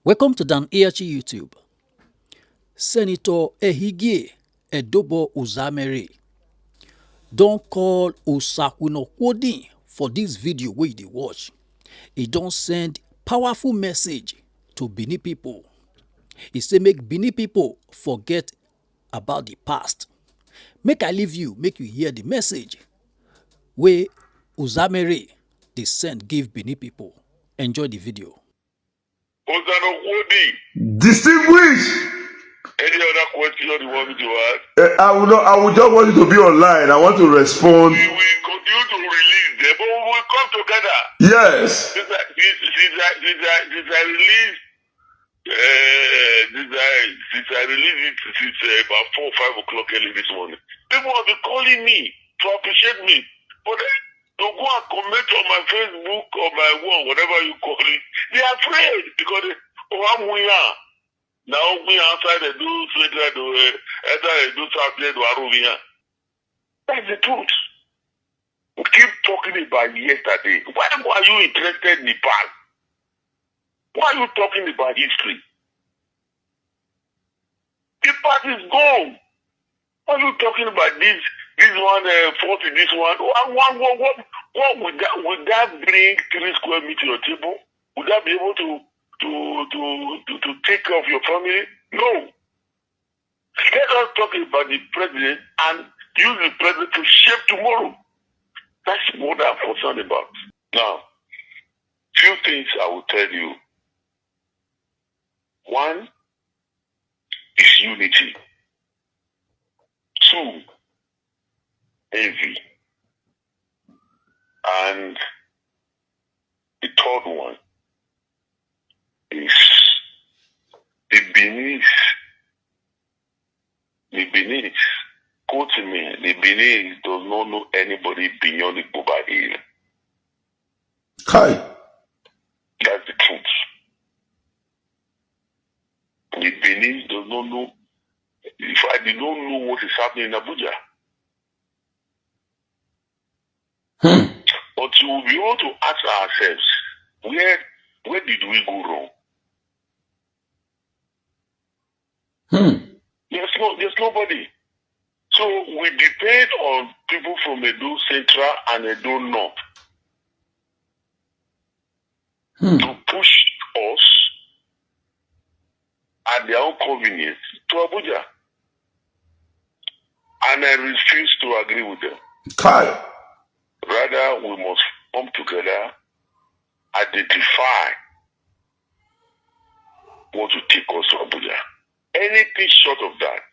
Welcome to Dan AHE YouTube. Senator Ehige Edobo Uzamere don call Osakwinokwodin for this video wey you dey watch. He don send powerful message to Benin people. He say make Benin people forget about the past. Make I leave you, make you hear the message wey Uzamere dey send give Benin people. Enjoy the video. Distinguished. Any other question you want me to ask? I will just want you to be online. I want to respond. We will continue to release them, but we will come together. Yes. Since I released it since about 4 or 5 o'clock early this morning, people have been calling me to appreciate me. But to go and comment on my Facebook or my wall, whatever you call it, they are afraid because I'm here. Now we outside the do sweater do enter do something do Aruvia. That's the truth. We keep talking about yesterday. Why are you interested in the past? Why are you talking about history? The past is gone. Why are you talking about this one fault in this one? What would that bring 3 square meters to your table? Would that be able to take care of your family? No. Let us talk about the president and use the president to shape tomorrow. That's what I'm concerned about. Now, few things I will tell you. One is unity. 2, envy. And the third one is the Benins, quote me, the Benins does not know anybody beyond the Buba Hill. Hi. That's the truth. The Benins does not know, in fact, they don't know what is happening in Abuja. But we will be able to ask ourselves, where did we go wrong? There's nobody. So we depend on people from Edo Central and Edo North to push us at their own convenience to Abuja. And I refuse to agree with them. Hi. Rather, we must come together, identify what to take us to Abuja. Anything short of that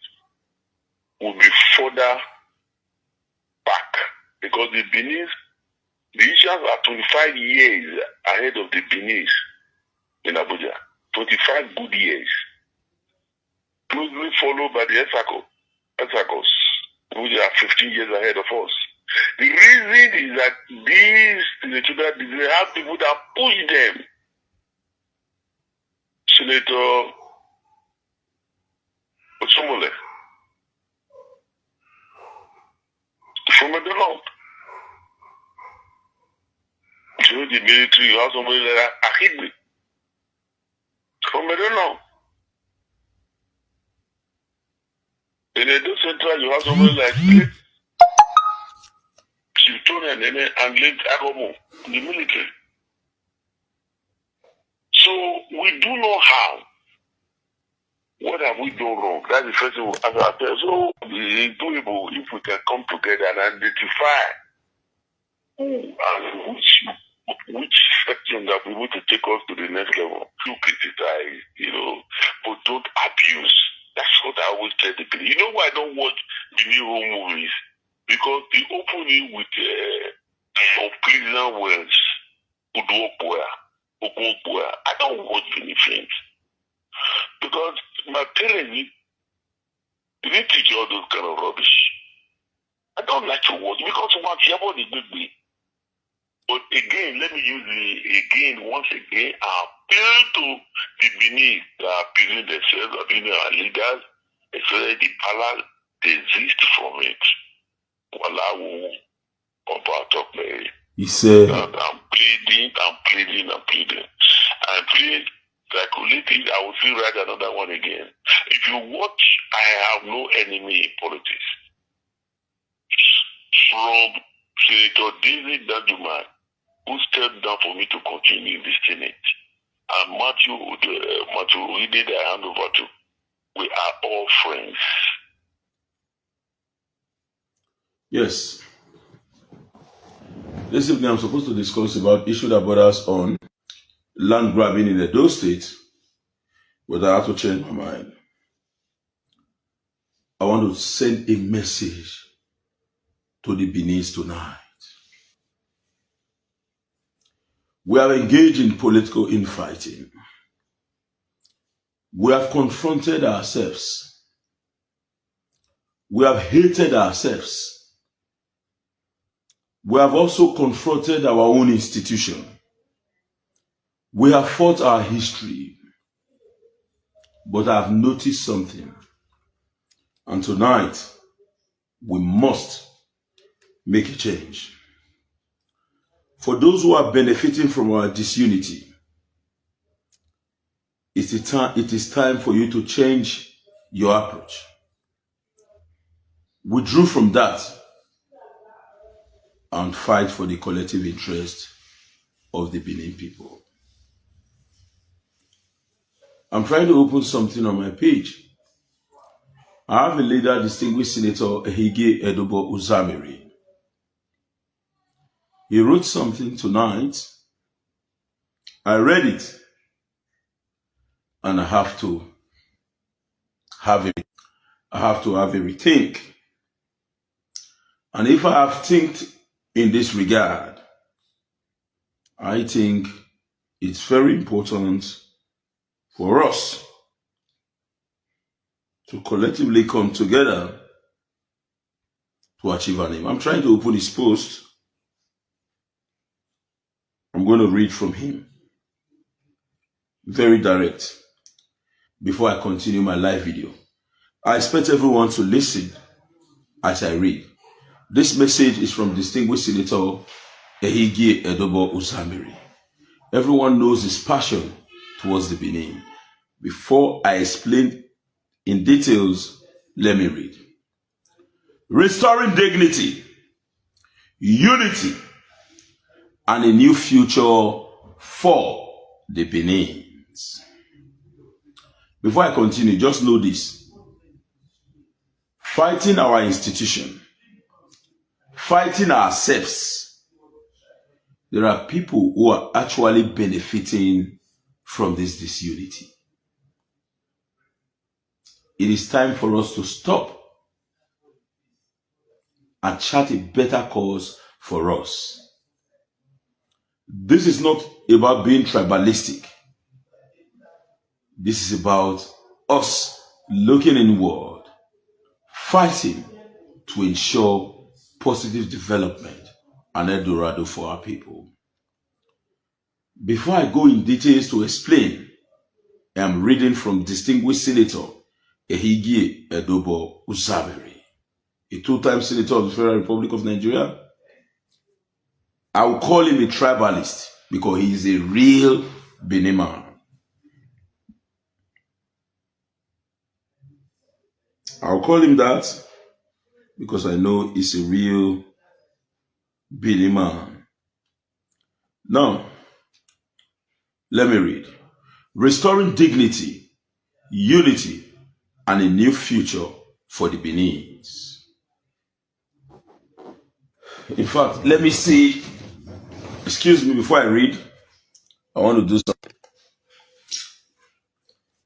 will be further back because the Benins, the Asians are 25 years ahead of the Benins in Abuja. 25 good years. Closely followed by the Etsakos, which are 15 years ahead of us. The reason is that they have people that push them. Senator Otsumole from the North. Through the military, you have somebody like Ahigbe from the North. In Edo Central, you have somebody like Chiltonian and late Agomo in the military. So we do know how. What have we done wrong? That's the first thing we ask ourselves. So it's doable if we can come together and identify who and which section that we want to take us to the next level. You criticize, but don't abuse. That's what I always tell the people. You know why I don't watch the new home movies? Because they open it with unpleasant words. I don't watch any films. Because my parents didn't teach all those kind of rubbish. I don't like to watch because one the good me. But again, let me use once again, I appeal to the Benin that are appealing themselves, appealing our leaders, especially the palace, desist from it. Wallahu about of me. He said, I'm pleading. I plead circulate it, I will still write another one again. If you watch, I have no enemy in politics. From Senator David Danjuma, who stepped down for me to continue in the Senate, and Matthew Uide that I hand over to, we are all friends. Yes. This evening I'm supposed to discuss about issue that borders on land grabbing in Edo State, but I have to change my mind. I want to send a message to the Benins tonight. We have engaged in political infighting. We have confronted ourselves. We have hated ourselves. We have also confronted our own institution. We have fought our history. But I have noticed something. And tonight, we must make a change. For those who are benefiting from our disunity, it is time for you to change your approach. Withdraw from that and fight for the collective interest of the Benin people. I'm trying to open something on my page. I have a leader, distinguished Senator Ehige Edobo Uzamiri. He wrote something tonight. I read it, and I have to have a rethink. And if I have thinked in this regard, I think it's very important for us to collectively come together to achieve an aim. I'm trying to open his post. I'm going to read from him. Very direct. Before I continue my live video, I expect everyone to listen as I read. This message is from distinguished Senator Ehige Edobo Uzamiri. Everyone knows his passion towards the Benin. Before I explain in details, let me read. Restoring dignity, unity, and a new future for the Benins. Before I continue, just know this. Fighting our institution, fighting ourselves, there are people who are actually benefiting from this disunity. It is time for us to stop and chart a better course for us. This is not about being tribalistic. This is about us looking inward, fighting to ensure positive development and Eldorado for our people. Before I go in details to explain, I am reading from distinguished Senator Ehige Edobo Uzamiri, a two-time Senator of the Federal Republic of Nigeria. I will call him a tribalist because he is a real Benin man. I'll call him that because I know he's a real Benin man. Now, let me read. Restoring dignity, unity, and a new future for the Benins. In fact, let me see. Excuse me, before I read, I want to do something.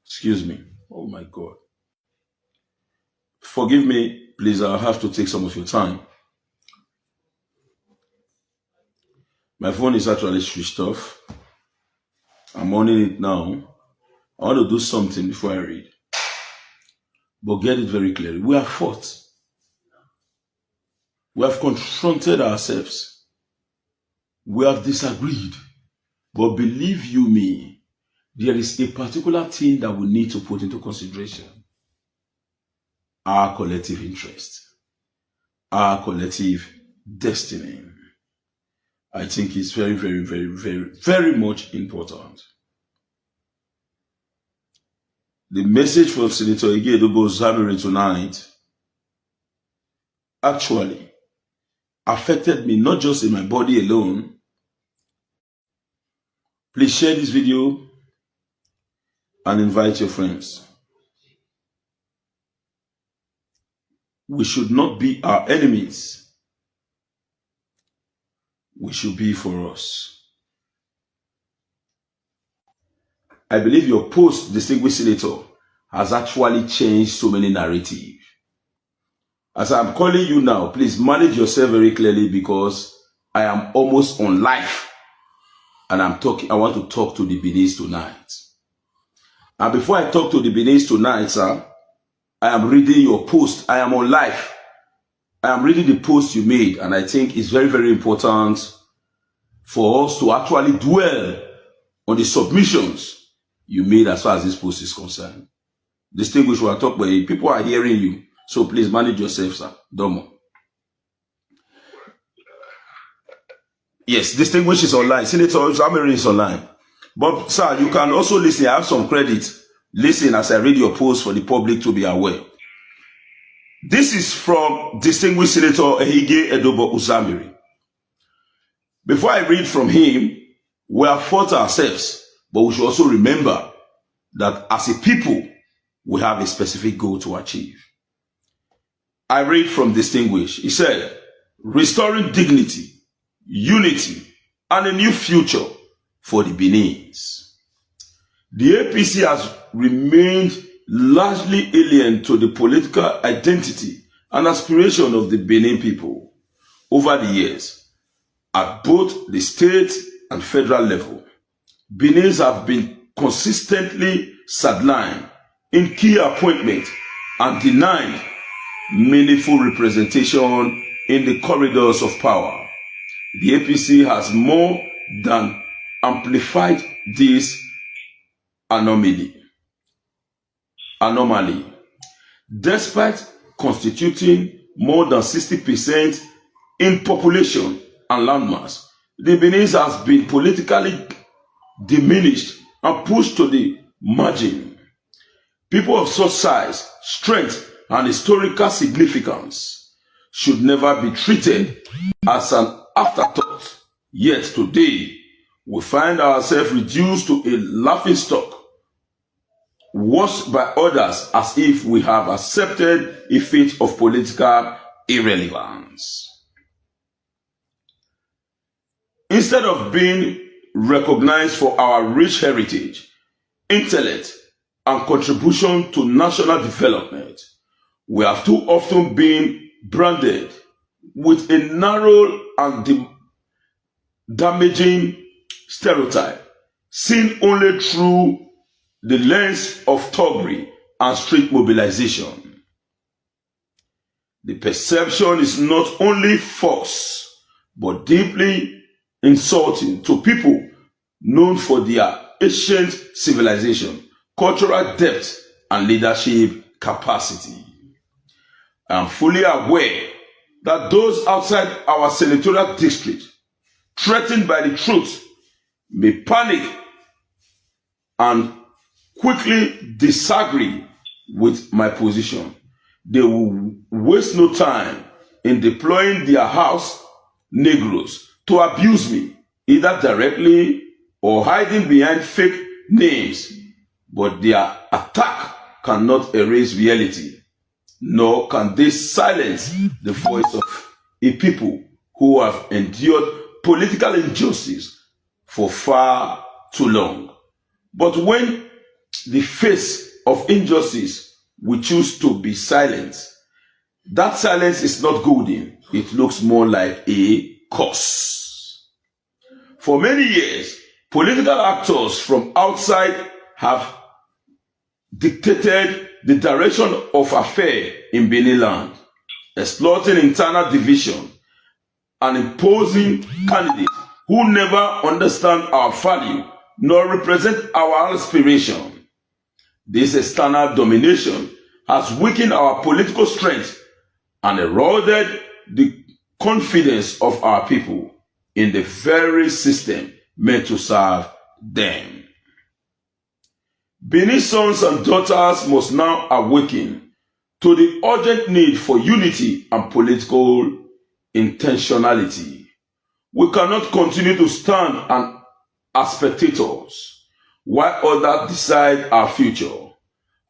Excuse me. Oh my God. Forgive me, please. I'll have to take some of your time. My phone is actually switched off. I'm on it now. I want to do something before I read. But get it very clearly. We have fought. We have confronted ourselves. We have disagreed. But believe you me, there is a particular thing that we need to put into consideration. Our collective interest. Our collective destiny. I think it's very, very, very, very, very much important. The message from Senator Abuja tonight actually affected me, not just in my body alone. Please share this video and invite your friends. We should not be our enemies. We should be for us. I believe your post, distinguished senator, has actually changed so many narratives. As I'm calling you now, please manage yourself very clearly, because I am almost on live and I want to talk to the Benins tonight. And before I talk to the Benins tonight, sir, I am reading your post. I am on live. I am reading the post you made, and I think it's very, very important for us to actually dwell on the submissions you made as far as this post is concerned. Distinguished, we are talking about, people are hearing you, so please manage yourself, sir. Domo. Yes, distinguished is online. Senator Zamiri is online. But sir, you can also listen. I have some credit. Listen as I read your post for the public to be aware. This is from distinguished Senator Ehige Edobo Uzamiri. Before I read from him, we have fought ourselves, but we should also remember that as a people, we have a specific goal to achieve. I read from distinguished. He said, restoring dignity, unity, and a new future for the Benins. The APC has remained largely alien to the political identity and aspiration of the Benin people over the years. At both the state and federal level, Benins have been consistently sidelined in key appointments and denied meaningful representation in the corridors of power. The APC has more than amplified this anomaly. Despite constituting more than 60% in population and landmass, the Benins has been politically diminished and pushed to the margin. People of such size, strength, and historical significance should never be treated as an afterthought. Yet today, we find ourselves reduced to a laughingstock, watched by others as if we have accepted a fate of political irrelevance. Instead of being recognized for our rich heritage, intellect, and contribution to national development, we have too often been branded with a narrow and damaging stereotype, seen only through the lens of thuggery and street mobilization. The perception is not only false, but deeply insulting to people known for their ancient civilization, cultural depth, and leadership capacity. I am fully aware that those outside our senatorial district, threatened by the truth, may panic and quickly disagree with my position. They will waste no time in deploying their house Negroes to abuse me, either directly or hiding behind fake names. But their attack cannot erase reality, nor can they silence the voice of a people who have endured political injustice for far too long. But when the face of injustice we choose to be silent, that silence is not golden. It looks more like a curse. For many years, political actors from outside have dictated the direction of affairs in Benin land, exploiting internal division and imposing candidates who never understand our value nor represent our aspiration. This external domination has weakened our political strength and eroded the confidence of our people in the very system meant to serve them. Benins sons and daughters must now awaken to the urgent need for unity and political intentionality. We cannot continue to stand as spectators while others decide our future.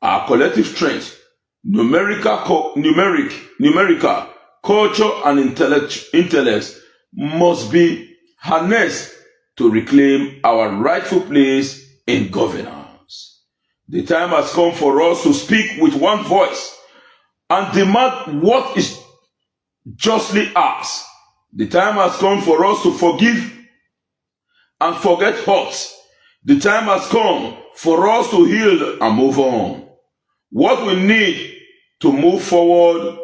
Our collective strength, numerical, culture, and intellect must be harnessed to reclaim our rightful place in governance. The time has come for us to speak with one voice and demand what is justly ours. The time has come for us to forgive and forget hurts. The time has come for us to heal and move on. What we need to move forward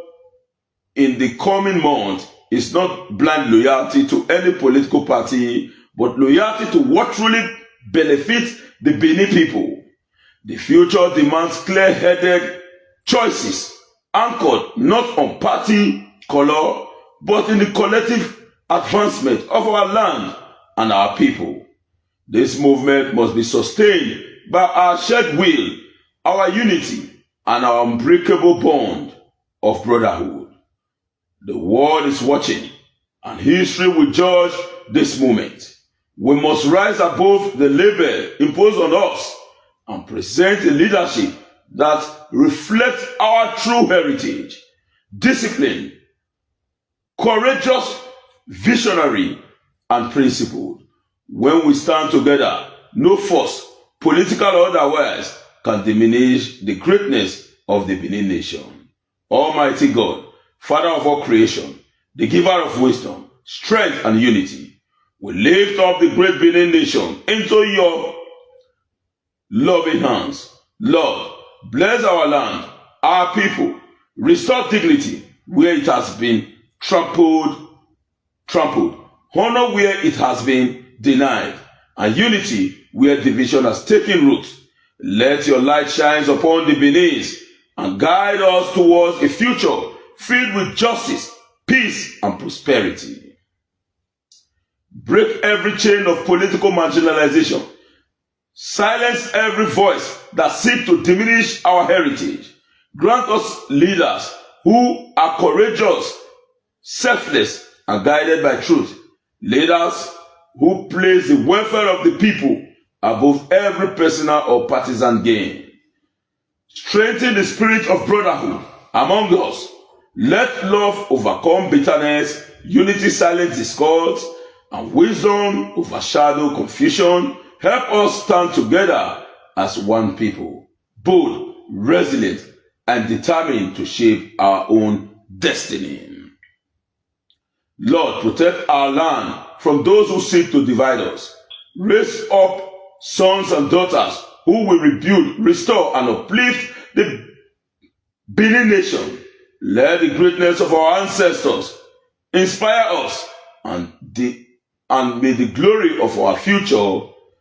in the coming month is not blind loyalty to any political party, but loyalty to what truly benefits the Benin people. The future demands clear-headed choices anchored not on party color, but in the collective advancement of our land and our people. This movement must be sustained by our shared will, our unity, and our unbreakable bond of brotherhood. The world is watching, and history will judge this moment. We must rise above the label imposed on us and present a leadership that reflects our true heritage, disciplined, courageous, visionary, and principled. When we stand together, no force, political or otherwise, can diminish the greatness of the Benin nation. Almighty God, Father of all creation, the giver of wisdom, strength, and unity, we lift up the great Benin nation into your loving hands. Lord, bless our land, our people, restore dignity where it has been trampled, honor where it has been denied, and unity where division has taken root. Let your light shine upon the Benins and guide us towards a future filled with justice, peace, and prosperity. Break every chain of political marginalization. Silence every voice that seeks to diminish our heritage. Grant us leaders who are courageous, selfless, and guided by truth. Leaders who place the welfare of the people above every personal or partisan gain. Strengthen the spirit of brotherhood among us. Let love overcome bitterness, unity silence discord, and wisdom overshadow confusion. Help us stand together as one people, bold, resilient, and determined to shape our own destiny. Lord, protect our land from those who seek to divide us. Raise up sons and daughters who will rebuild, restore, and uplift the Benin nation. Let the greatness of our ancestors inspire us, and may the glory of our future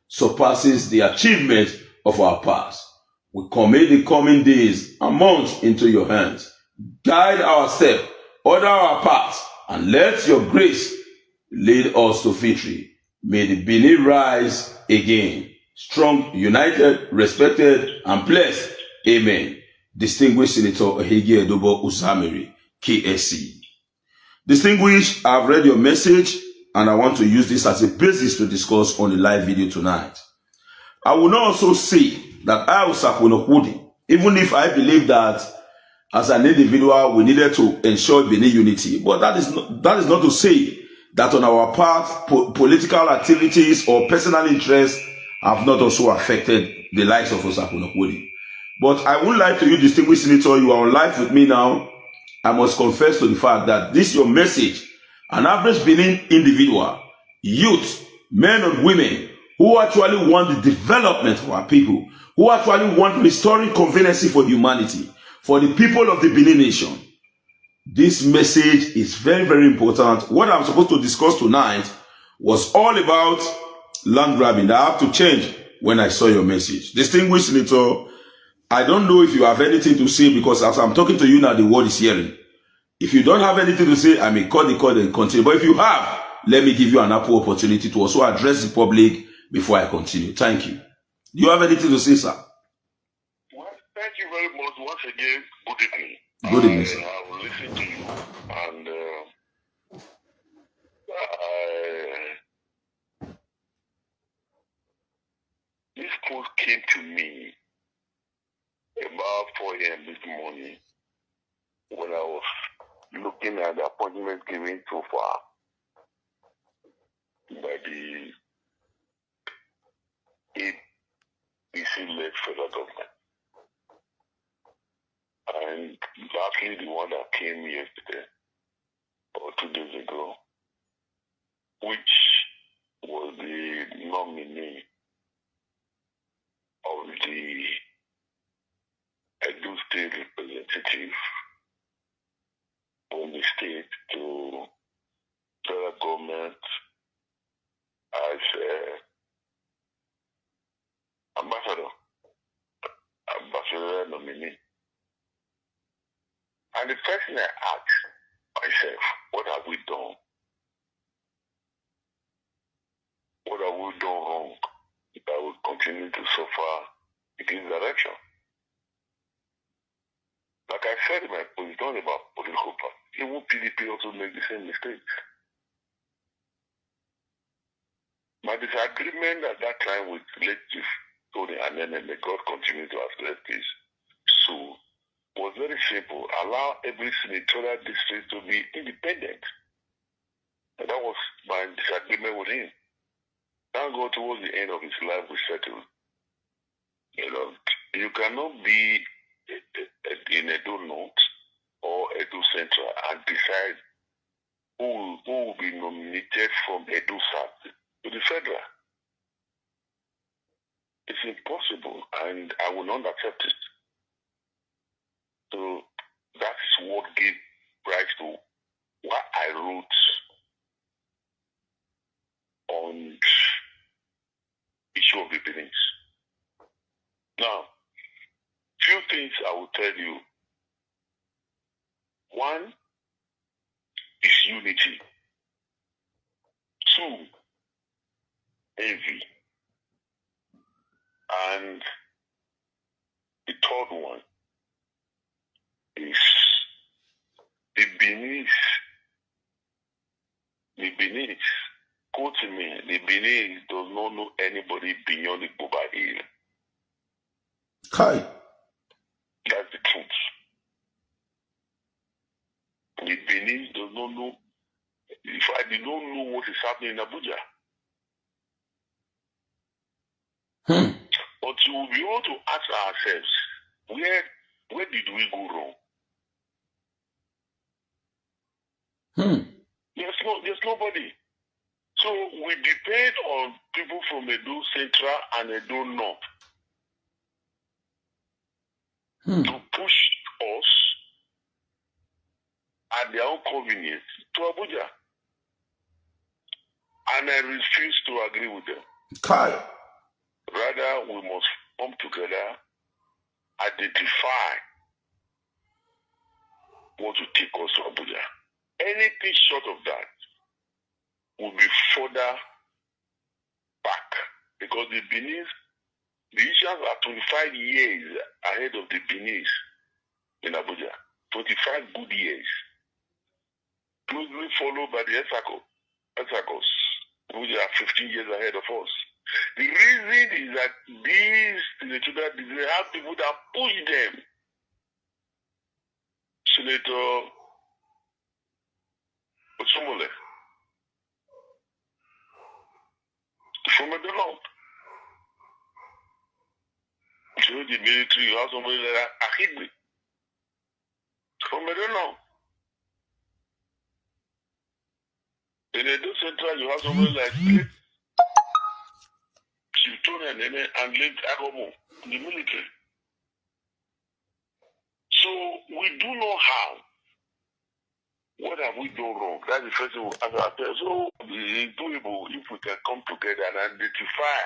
surpasses the achievement of our past. We commit the coming days and months into your hands. Guide our step, order our paths, and let your grace lead us to victory. May the Benin rise again, strong, united, respected, and blessed. Amen. Distinguished Senator Ehigi Edobo Usamiri, KSC. Distinguished, I've read your message, and I want to use this as a basis to discuss on the live video tonight. I will not also say that I was Sakwinokudi, even if I believe that as an individual we needed to ensure Benin unity. But that is not to say that on our part, political activities or personal interests have not also affected the likes of Osakwinokudi. But I would like to you, distinguished senator, you are on live with me now. I must confess to the fact that this your message, an average Benin individual, youth, men and women, who actually want the development of our people, who actually want restoring conveniency for humanity, for the people of the Benin nation. This message is very, very important. What I'm supposed to discuss tonight was all about land grabbing. I have to change when I saw your message. Distinguished senator, I don't know if you have anything to say, because as I'm talking to you now, the world is hearing. If you don't have anything to say, I may cut the cord and continue. But if you have, let me give you an ample opportunity to also address the public before I continue. Thank you. Do you have anything to say, sir? Thank you very much once again. Good evening. Good evening, sir. I have listened to you, and this post came to me about 4 a.m. this morning when I was looking at the appointment given so far by the APC-led federal government. And lastly, the one that came yesterday or 2 days ago, which was the nominee of the Edo State representative from the state to federal government as ambassador nominee. And the first thing I asked myself, what have we done? What have we done wrong that will continue to suffer in this direction? Like I said in my post, it's not about political party. Even PDP also make the same mistakes. My disagreement at that time with late Chief Tony and then may God continue to address this so was very simple. Allow every senatorial district to be independent. And that was my disagreement with him. Now go towards the end of his life, we settled. You cannot be in Edo North or Edo Central and decide who will be nominated from Edo South to the federal. It's impossible, and I will not accept it. So that is what gave rise to what I wrote on issue of the Benins. Now, few things I will tell you. One is unity. 2, envy. And the third one is the Benins. The Benins, quote me, the Benins does not know anybody beyond the Boba Hill. Kai. That's the truth. The Benins does not know. In fact, they don't know what is happening in Abuja. But we will be able to ask ourselves, where did we go wrong? There's nobody. So we depend on people from Edo Central and Edo North to push us at their own convenience to Abuja. And I refuse to agree with them. Kai. Rather, we must come together, identify what to take us to Abuja. Anything short of that will be further back, because the Benins, the issues are 25 years ahead of the Benins in Abuja. 25 good years. Closely followed by the Etsakos, which are 15 years ahead of us. The reason is that they have people that push them. Senator Osumole from the North. So the military, you have somebody like Ahigbe from the North. In Edo Central, you have somebody like Chiltone and late Agomo in the military. So we do not have. What have we done wrong? That's the first thing we ask ourselves. So it's doable if we can come together and identify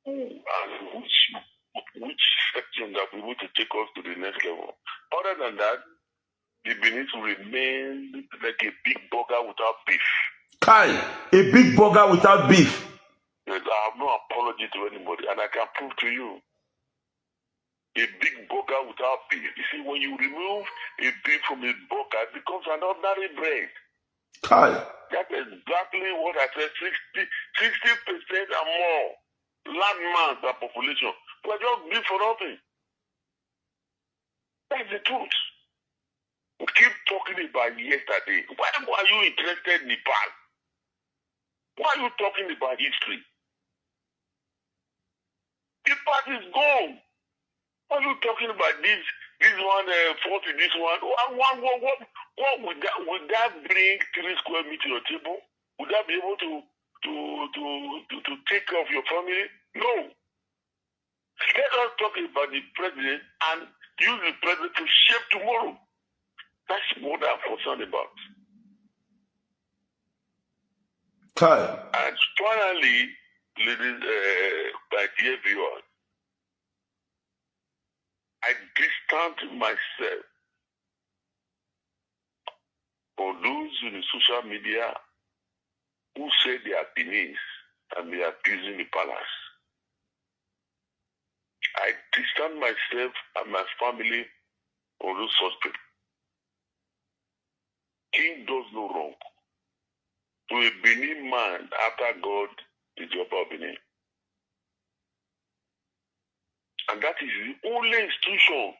who and which section that we need to take us to the next level. Other than that, the Benins will remain like a big burger without beef. Kai, a big burger without beef. Yes, I have no apology to anybody, and I can prove to you. a big burger without beef. You see, when you remove a beef from a burger, it becomes an ordinary bread. Kai. That's exactly what I said. 60% and more landmass and population. We're just beef for nothing. That's the truth. We keep talking about yesterday. Why are you interested in the past? Why are you talking about history? The past is gone. Why are you talking about this one, 40, this one? What would that bring 3 square meters to your table? Would that be able to take care of your family? No. Let us talk about the president and use the president to shape tomorrow. That's what I'm concerned about. Kai. And finally, ladies, my dear viewers, I distance myself from those in the social media who say they are Benins and they are abusing the palace. I distance myself and my family from those such people. King does no wrong. To a Benin man after God is the Oba of Benin. And that is the only institution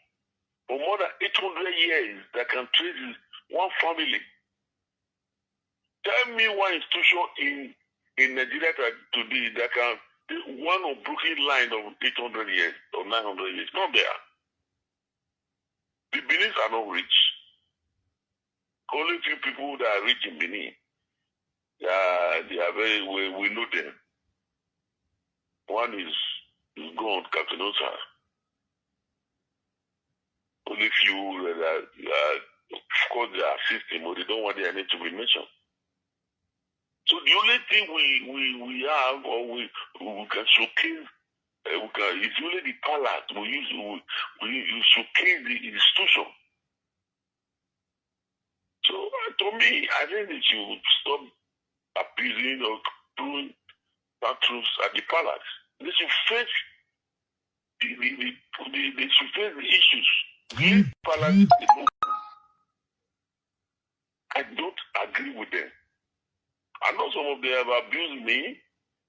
for more than 800 years that can trace one family. Tell me one institution in Nigeria today that can one unbroken line of 800 years or 900 years. Not there. The Benins are not rich. Only few people that are rich in Benin. They are very, we know them. One is gone, Captain Osa. Only few that are, of course, they are assisting, but they don't want their name to be mentioned. So the only thing we have, or we can showcase, it's only the palace we showcase the institution. So to me, I think they should stop abusing or doing tantrums at the palace. They should face they should face the issues. Leave palace alone. I don't agree with them. I know some of them have abused me,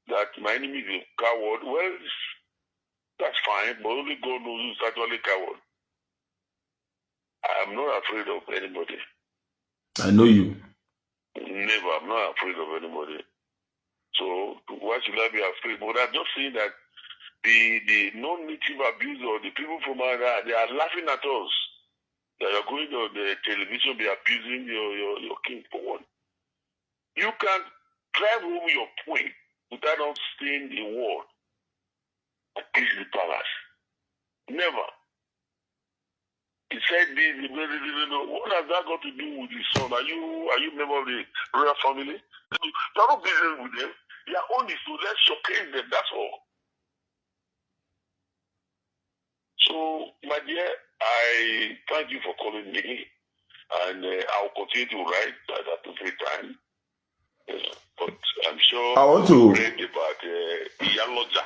that my enemy is a coward. Well, that's fine, but only God knows who's actually a coward. I am not afraid of anybody. I know you. Never. I'm not afraid of anybody. So why should I be afraid? But I'm just saying that the non-native abuser, the people from Canada, they are laughing at us. That you're going on the television, be abusing your king for what? You can drive home your point without not saying the word against the palace. Never. He said this, what has that got to do with his son? Are you a member of the royal family? You're not business with them. Their own is to let's showcase them, that's all. So, my dear, I thank you for calling me, and I'll continue to write at every time. But I'm sure I want to read about Yaloja,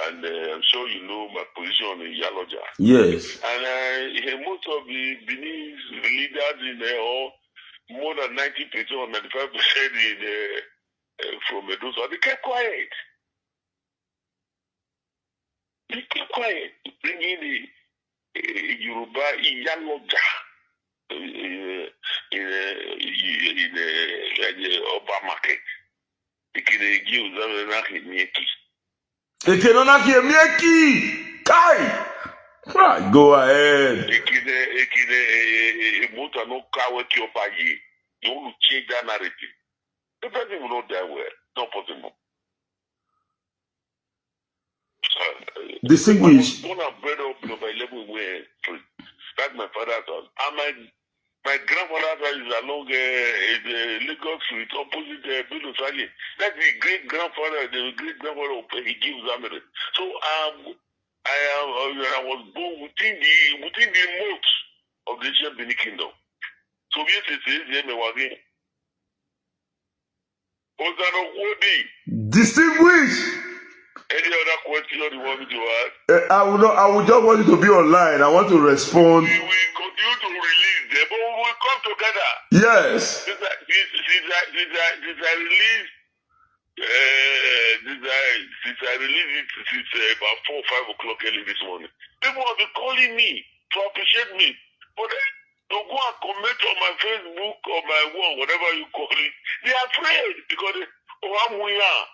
and I'm sure you know my position on Yaloja. yes. And most of the Benin's leaders in there, or more than 90% or 95% from Medusa, they kept quiet. They kept quiet, bringing the Yoruba Yaloja in the Oba market. They can give them a Mieki. Ekenona Mieki. Kai. Right, go ahead. You want to change that narrative. The person will not die well. Not possible. Distinguished. I was born and bred up in my level where that's my father's house. And my grandfather's house is along the Lagos Street opposite Bello Sali. That's the great grandfather of he gives America. So I was born within the moat of the ancient Benin Kingdom. So yes, it is Yemewagi. Distinguished. Any other question you want me to ask? I will just want you to be online. I want to respond. We will continue to release them, but we will come together. Yes. Since I released since I released it since about 4 or 5 o'clock early this morning, people have been calling me to appreciate me. But to go and comment on my Facebook or my one, whatever you call it, they are afraid because I'm here.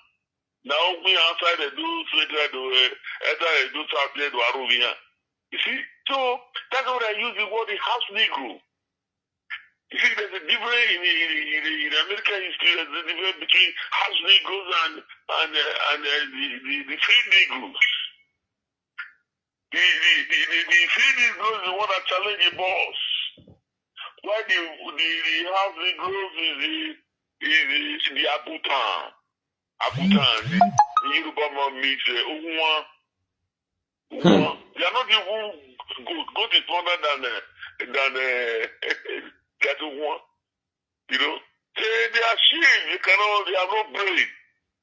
Now we outside the do something to Aruvia. You see? So that's what I use the word the house Negro. You see, there's a difference in American history. There's a difference between house Negroes and the free Negroes. The free Negroes is the one that challenge the boss. Why the house Negroes is the Abutan. The Yoruba man means Ogunwa. They are not even good. God is stronger than that one. You know, they are ashamed. They are not brave.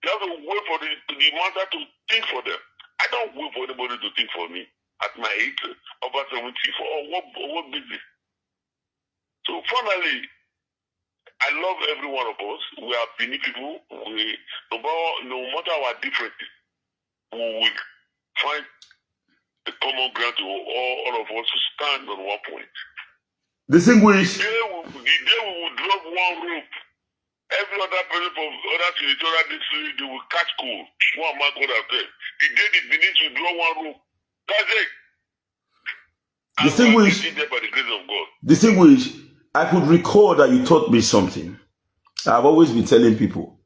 They have to wait for the matter to think for them. I don't wait for anybody to think for me at my age, over 74, or what business. So finally, I love every one of us. We are Benin people. No matter our differences, we will find a common ground to all of us to stand on one point. Distinguished. The day we will drop one rope, every other person from other territorial districts, they will catch cold. One man could have said. The day the Benins will drop one rope, that's it. Distinguished. By the grace of God. Distinguished. I could recall that you taught me something. I've always been telling people,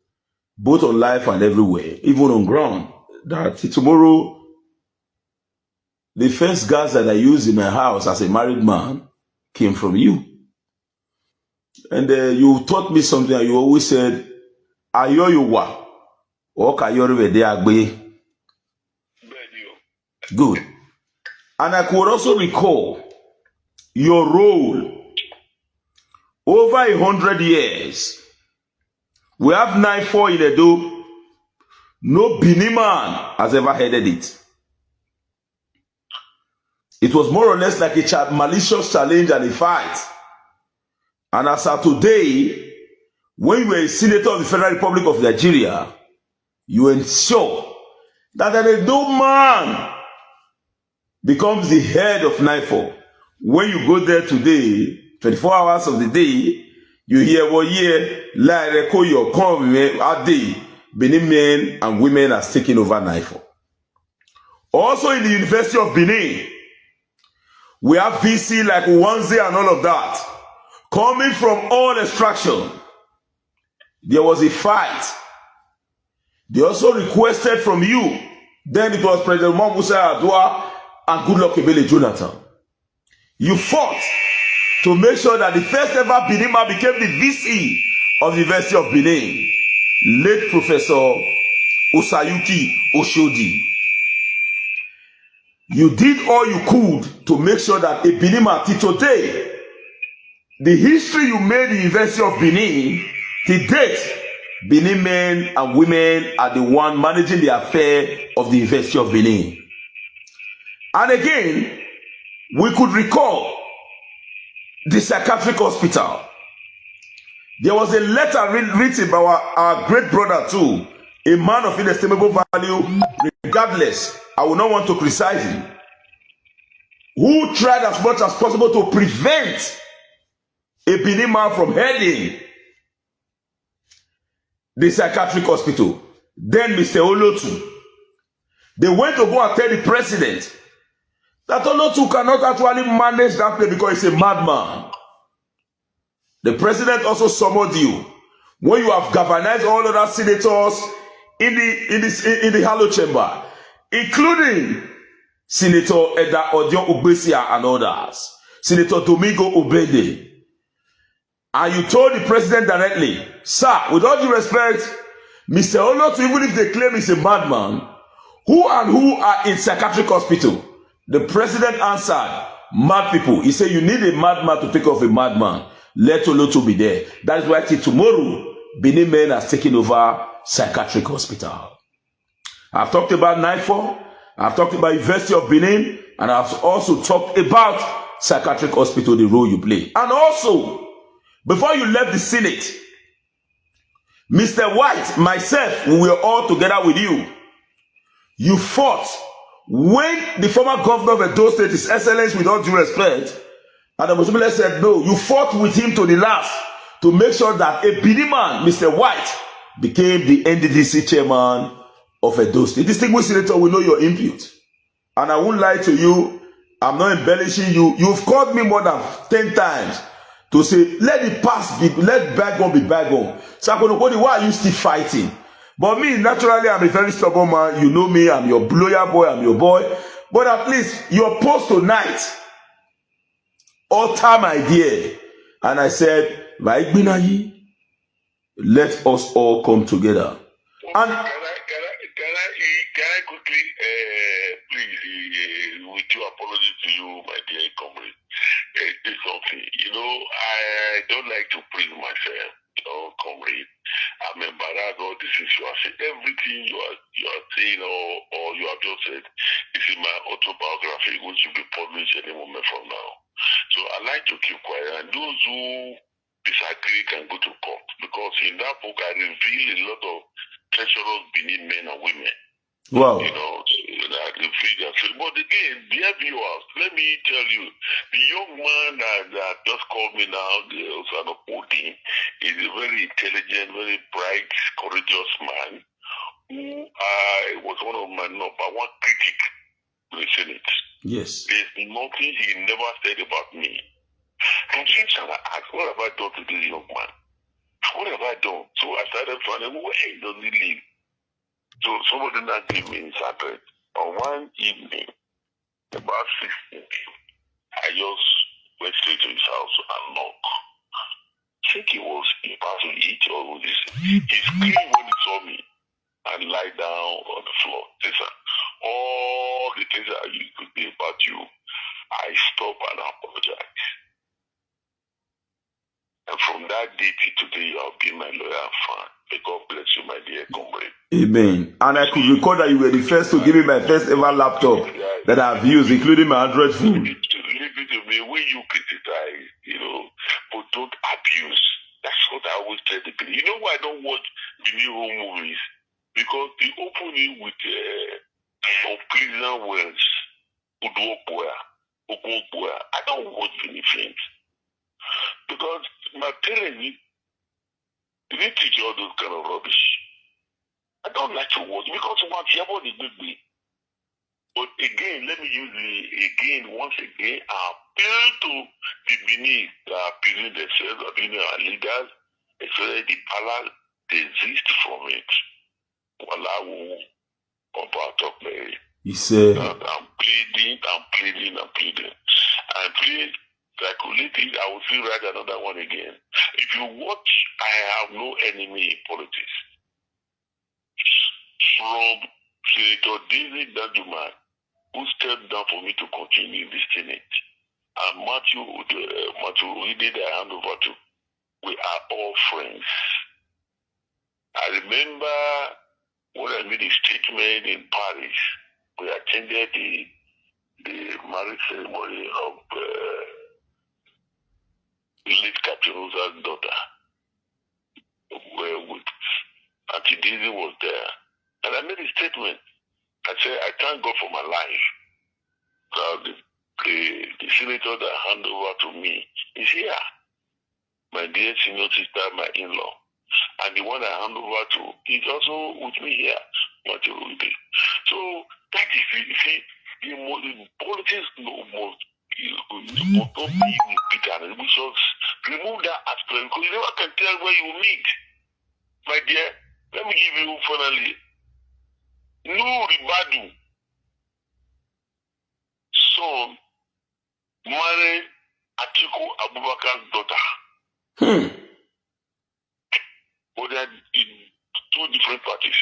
both on life and everywhere, even on ground, that tomorrow, the first gas that I used in my house as a married man came from you. And you taught me something, and you always said, Ayo you wa, or Kayori de agbe. Good. And I could also recall your role. Over 100 years, we have 9-4 in Edo. No Benin man has ever headed it. It was more or less like a malicious challenge and a fight. And as of today, when you were a senator of the Federal Republic of Nigeria, you ensure that an Edo man becomes the head of 9-4. When you go there today, 24 hours of the day, you hear what year, like your comment a day, Benin men and women are taking over 9-4. Also in the University of Benin, we have VC like Wanze and all of that. Coming from all extraction, there was a fight. They also requested from you, then it was President Musa Adwa and Goodluck Ebele Jonathan. You fought to make sure that the first ever Benin man became the VC of the University of Benin, late Professor Osayuki Oshodi. You did all you could to make sure that a Benin man, till today, the history you made in the University of Benin, to date, Benin men and women are the one managing the affair of the University of Benin. And again, we could recall the psychiatric hospital. There was a letter written by our great brother too, a man of inestimable value, regardless, I will not want to criticize him, who tried as much as possible to prevent a Benin man from heading the psychiatric hospital. Then Mr. Olotu, they went to go and tell the president that Olotu cannot actually manage that place because he's a madman. The president also summoned you when you have galvanized all other senators in the Hollow Chamber, including Senator Eda Odion Ubesia and others, Senator Domingo Obede. And you told the president directly, sir, with all due respect, Mr. Olotu, even if they claim he's a madman, who are in psychiatric hospital? The president answered, mad people. He said, you need a madman to take off a madman. Let Olotu be there. That is why till tomorrow, Benin men are taking over psychiatric hospital. I've talked about NIFO, I've talked about University of Benin, and I've also talked about psychiatric hospital, the role you play. And also, before you left the Senate, Mr. White, myself, we were all together with you. You fought when the former governor of Edo State, His Excellency, with all due respect, and the Muslim said no, you fought with him to the last to make sure that a Benin man, Mr. White, became the NDDC chairman of Edo State. Distinguished Senator, we know your input. And I won't lie to you, I'm not embellishing you. You've called me more than 10 times to say, let the past be, let bygone be bygone. So why are you still fighting? But me, naturally, I'm a very stubborn man. You know me, I'm your lawyer boy, I'm your boy. But at least your post tonight, alter my idea. And I said, let us all come together. And can I quickly, please, with your apology to you, my dear comrade, it's something. You know, I don't like to praise myself, comrade. I'm embarrassed all this is you are saying. Everything you are saying or you have just said is in my autobiography, which will be published any moment from now. So I like to keep quiet, and those who disagree can go to court, because in that book I reveal a lot of treacherous Benin men and women. wow. You know, that reveal their story. But again, dear viewers, let me tell you, the young man that just called me now, the Osano Odin, is a very intelligent, very bright, courageous man who was one of my number one critic in the Senate. Yes. There's nothing he never said about me. And sometimes I ask, what have I done to this young man? What have I done? So I started finding, where does he live? So somebody now gave me his address. On one evening, about 16, I just went straight to his house and knocked. I think he was about to eat or was this. He screamed when he saw me and lie down on the floor. Listen, all the things that I used to say about you, I stop and apologize. And from that day to today, you have been my lawyer and fan. May God bless you, my dear comrade. Amen. And I could record that you were the first to give me my first ever laptop that I've used, including my Android phone. Leave it to me. When you criticize, but don't abuse. That's what I always tell the people. You know why I don't watch the new home movies? Because they open it with unpleasant words. I don't watch many things. Because my parents, they didn't teach all those kind of rubbish. I don't like to watch because the big me. But again, let me use once again, I appeal to the Benin that are appealing themselves, appealing our leaders, especially the palace, they exist from it. Wallahu, about me. He said, I'm pleading. I'm pleading. Calculating, I will still write another one again. If you watch, I have no enemy in politics. From Senator David Danduman, who stepped down for me to continue in the Senate, and Matthew Uide, I hand over to, we are all friends. I remember when I made a statement in Paris, we attended the marriage ceremony of late Captain Rosa's daughter, where Auntie Daisy was there. And I made a statement. I said, I thank God for my life. The senator that handed over to me is here. My dear senior sister, my in-law. And the one I hand over to is also with me here. So that is politics must not be bitterness. We should remove that aspect because you never can tell where you meet. My dear, let me give you finally. No Ribadu son married Etsako Abubakar's daughter. But they are in two different parties.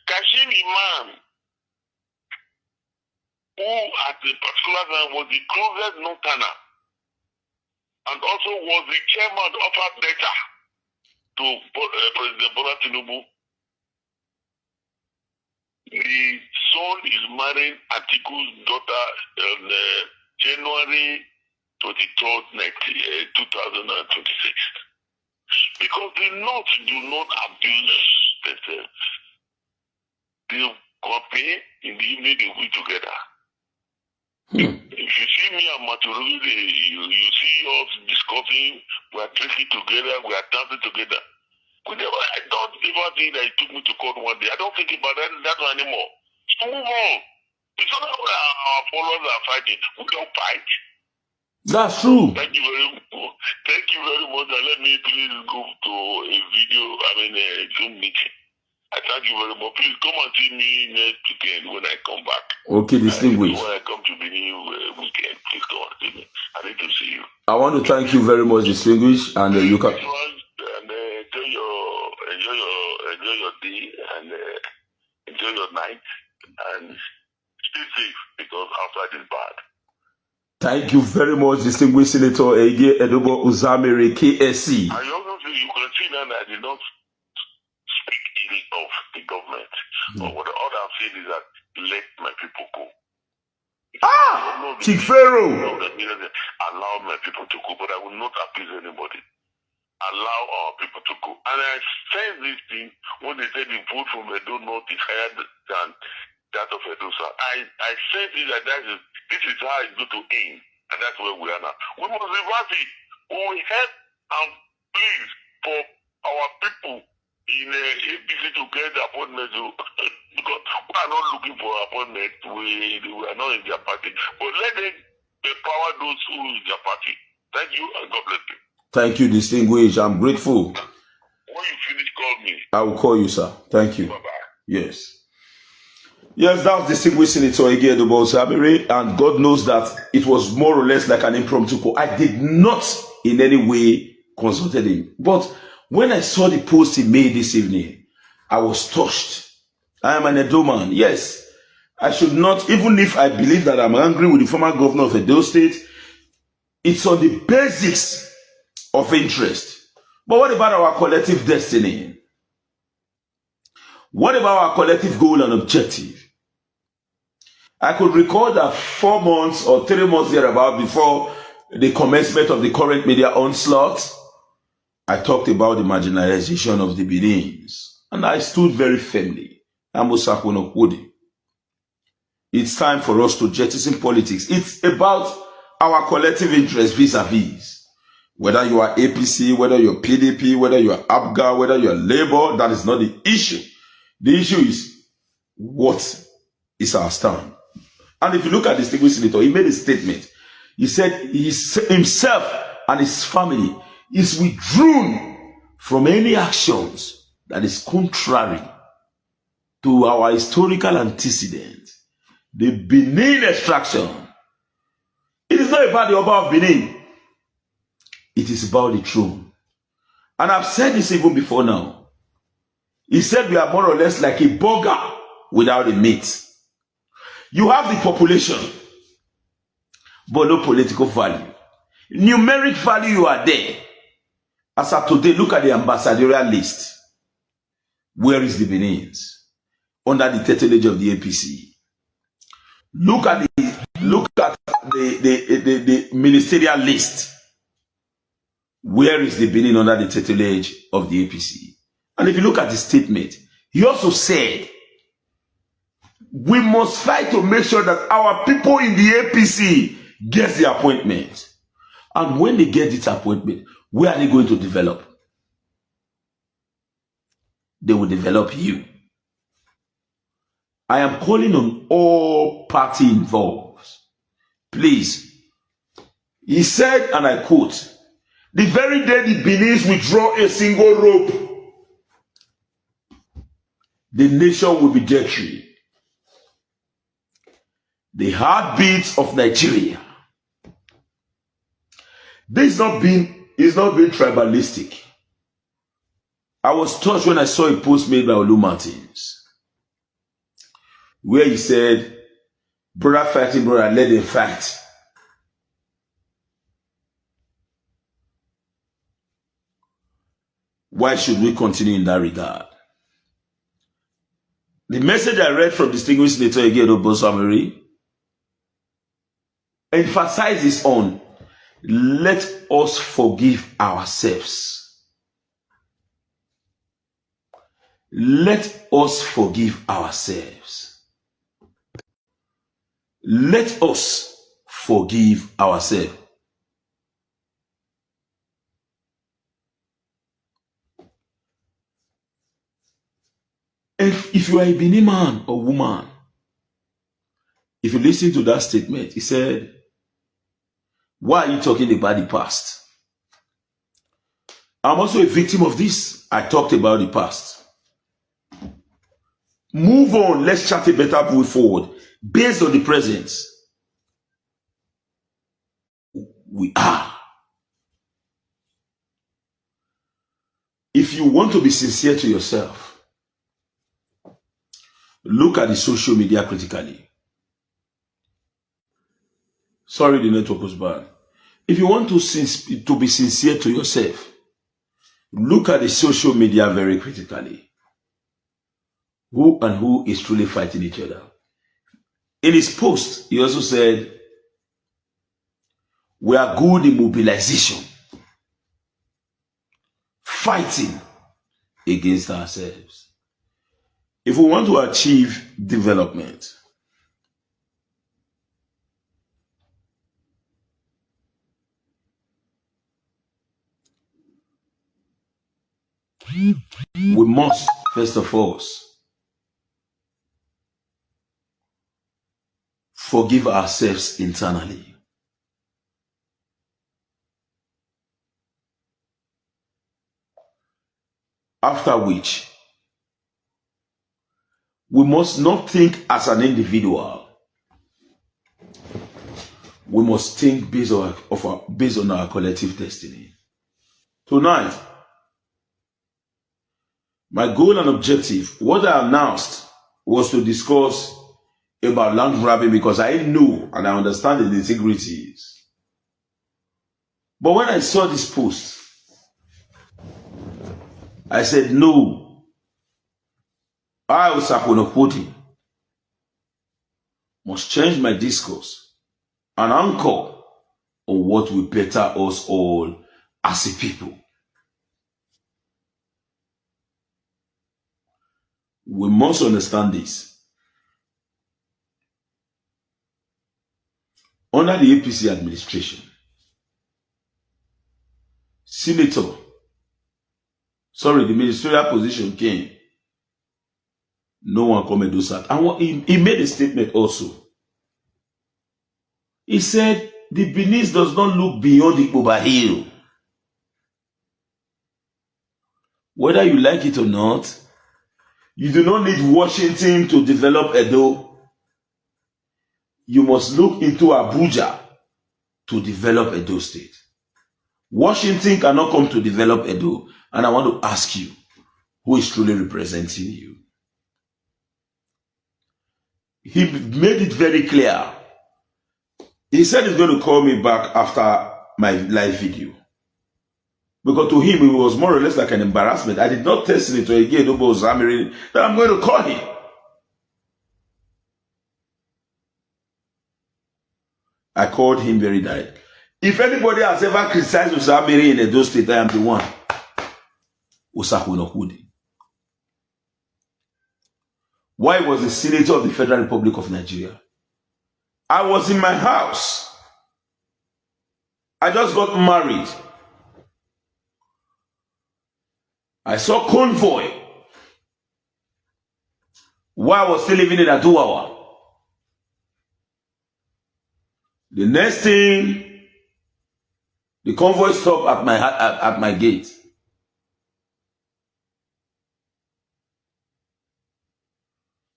Kashim Imam, who at the particular time was the closest northerner and also was the chairman of our data to President Bola Tinubu. The son is marrying Atiku's daughter on January 23rd, 2026. Because the North do not abuse themselves. They compare in the evening, they will together. If you see me and Maturidi, you see us discussing, we are drinking together, we are dancing together. I don't ever think that it took me to court one day. I don't think about that one anymore. So move on. It's not that our followers are fighting. We don't fight. That's true. Thank you very much. Thank you very much. And let me please go to a Zoom meeting. I thank you very much. Please come and see me next weekend when I come back. Okay, distinguished. When I come to Benin weekend, please come and see me. I need to see you. I want to thank you very much, distinguished, and you can. And enjoy your day and enjoy your night and stay safe because outside is bad. Thank you very much, distinguished Senator Ege Edobo Uzamere, KSC. I also feel you can see that I did not speak ill of the government. But what I'm saying is that let my people go. Chief Pharaoh. Allow my people to go, but I will not appease anybody. Allow our people to go. And I said this thing when they said the vote from Edo North is higher than that of Edo South. I said that this is how it's going to end, and that's where we are now. We must reverse it. We will help and please for our people in APC to get the appointment because we are not looking for appointment. We are not in their party. But let them empower those who are in their party. Thank you and God bless you. Thank you, distinguished. I'm grateful. When you finish, call me. I will call you, sir. Thank you. Bye-bye. Yes. Yes, that was distinguished Senator Ege Edobo Uzamere, and God knows that it was more or less like an impromptu call. I did not in any way consulted him. But when I saw the post he made this evening, I was touched. I am an Edo man. Yes, I should not, even if I believe that I'm angry with the former governor of Edo State, it's on the basics of interest. But what about our collective destiny? What about our collective goal and objective? I could recall that 4 months or 3 months thereabout before the commencement of the current media onslaught, I talked about the marginalization of the Benins, and I stood very firmly. It's time for us to jettison politics. It's about our collective interest vis-a-vis. Whether you are APC, whether you're PDP, whether you're Abuja, whether you're Labour, that is not the issue. The issue is what is our stand. And if you look at the distinguished senator, he made a statement. He said himself and his family is withdrawn from any actions that is contrary to our historical antecedent, the Benin extraction. It is not about the Oba of Benin. It is about the throne. And I've said this even before now. He said we are more or less like a burger without the meat. You have the population, but no political value. Numeric value, you are there. As of today, look at the ambassadorial list. Where is the Benins? Under the tutelage of the APC. Look at the ministerial list. Where is the Benin under the tutelage of the APC? And if you look at the statement, he also said, we must fight to make sure that our people in the APC get the appointment. And when they get this appointment, where are they going to develop? They will develop you. I am calling on all party involved. Please. He said, and I quote, the very day the Benins withdraw a single rope, the nation will be debt-free. The heartbeat of Nigeria. This is not being tribalistic. I was touched when I saw a post made by Olu Martins, where he said, brother fighting brother, let them fight. Why should we continue in that regard? The message I read from distinguished Senator Egedo Bosamiri emphasizes on let us forgive ourselves. Let us forgive ourselves. Let us forgive ourselves. And if you are a Benin man or woman, if you listen to that statement, he said, why are you talking about the past? I'm also a victim of this. I talked about the past. Move on. Let's chart a better way forward based on the present. We are. If you want to be sincere to yourself, look at the social media critically. Sorry, the network was bad. If you want to be sincere to yourself, look at the social media very critically. Who and who is truly fighting each other? In his post, he also said, we are good in mobilization, fighting against ourselves. If we want to achieve development, we must, first of all, forgive ourselves internally. After which, we must not think as an individual. We must think based on our collective destiny. Tonight, my goal and objective, what I announced, was to discuss about land grabbing because I know and I understand the nitty-gritties. But when I saw this post, I said, no, I, Etsako, must change my discourse and anchor on what will better us all as a people. We must understand this. Under the APC administration, the ministerial position came. No one come and do that. And he made a statement also. He said, the Benins does not look beyond the Obahiro. Whether you like it or not, you do not need Washington to develop Edo. You must look into Abuja to develop Edo State. Washington cannot come to develop Edo. And I want to ask you, who is truly representing you? He made it very clear. He said he's going to call me back after my live video. Because to him, it was more or less like an embarrassment. I did not test it to Egedo Bosamiri that I'm going to call him. I called him very direct. If anybody has ever criticized Bosamiri in Edo State, I am the one. Why was the Senator of the Federal Republic of Nigeria? I was in my house. I just got married. I saw convoy while I was still living in Aduwawa. The next thing, the convoy stopped at my gate.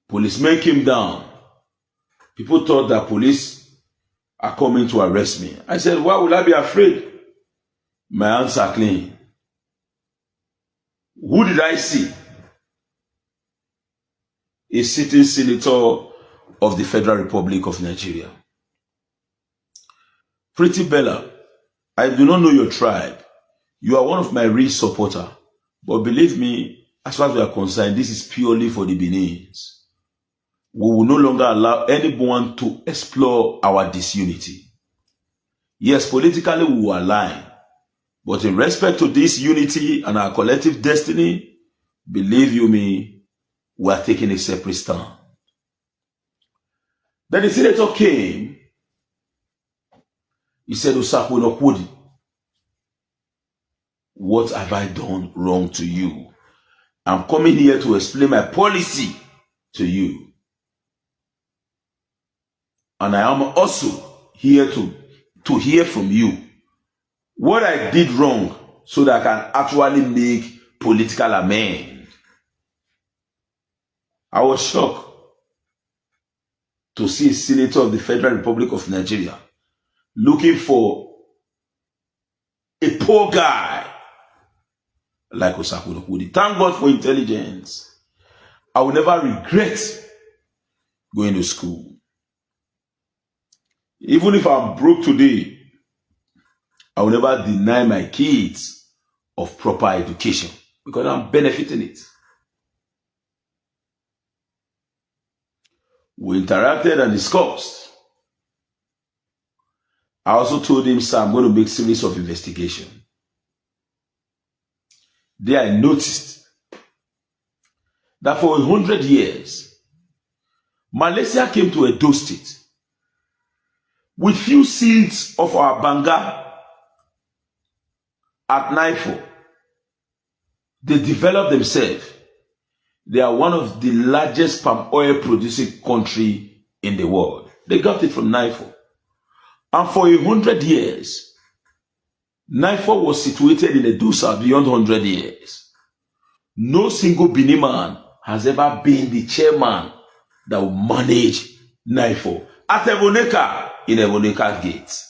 Policemen came down. People thought that police are coming to arrest me. I said, why would I be afraid? My hands are clean. Who did I see? A sitting senator of the Federal Republic of Nigeria. Pretty Bella, I do not know your tribe. You are one of my real supporters. But believe me, as far as we are concerned, this is purely for the Benins. We will no longer allow anyone to explore our disunity. Yes, politically we will align, but in respect to this unity and our collective destiny, believe you me, we are taking a separate stand. Then the senator came. He said, Usaku no Kwodi, what have I done wrong to you? I'm coming here to explain my policy to you. And I am also here to hear from you what I did wrong so that I can actually make political amends. I was shocked to see a senator of the Federal Republic of Nigeria looking for a poor guy like Usaku no Kwodi. Thank God for intelligence. I will never regret going to school. Even if I'm broke today, I will never deny my kids of proper education because I'm benefiting it. We interacted and discussed. I also told him, sir, I'm going to make a series of investigation. There I noticed that for 100 years, Malaysia came to Edo State with few seeds of our banga at Naifo. They developed themselves. They are one of the largest palm oil producing country in the world. They got it from Naifo. And for 100 years, Naifo was situated in Edo South beyond 100 years. No single Benin man has ever been the chairman that will manage Naifo at Evoneka in Evoneka Gate.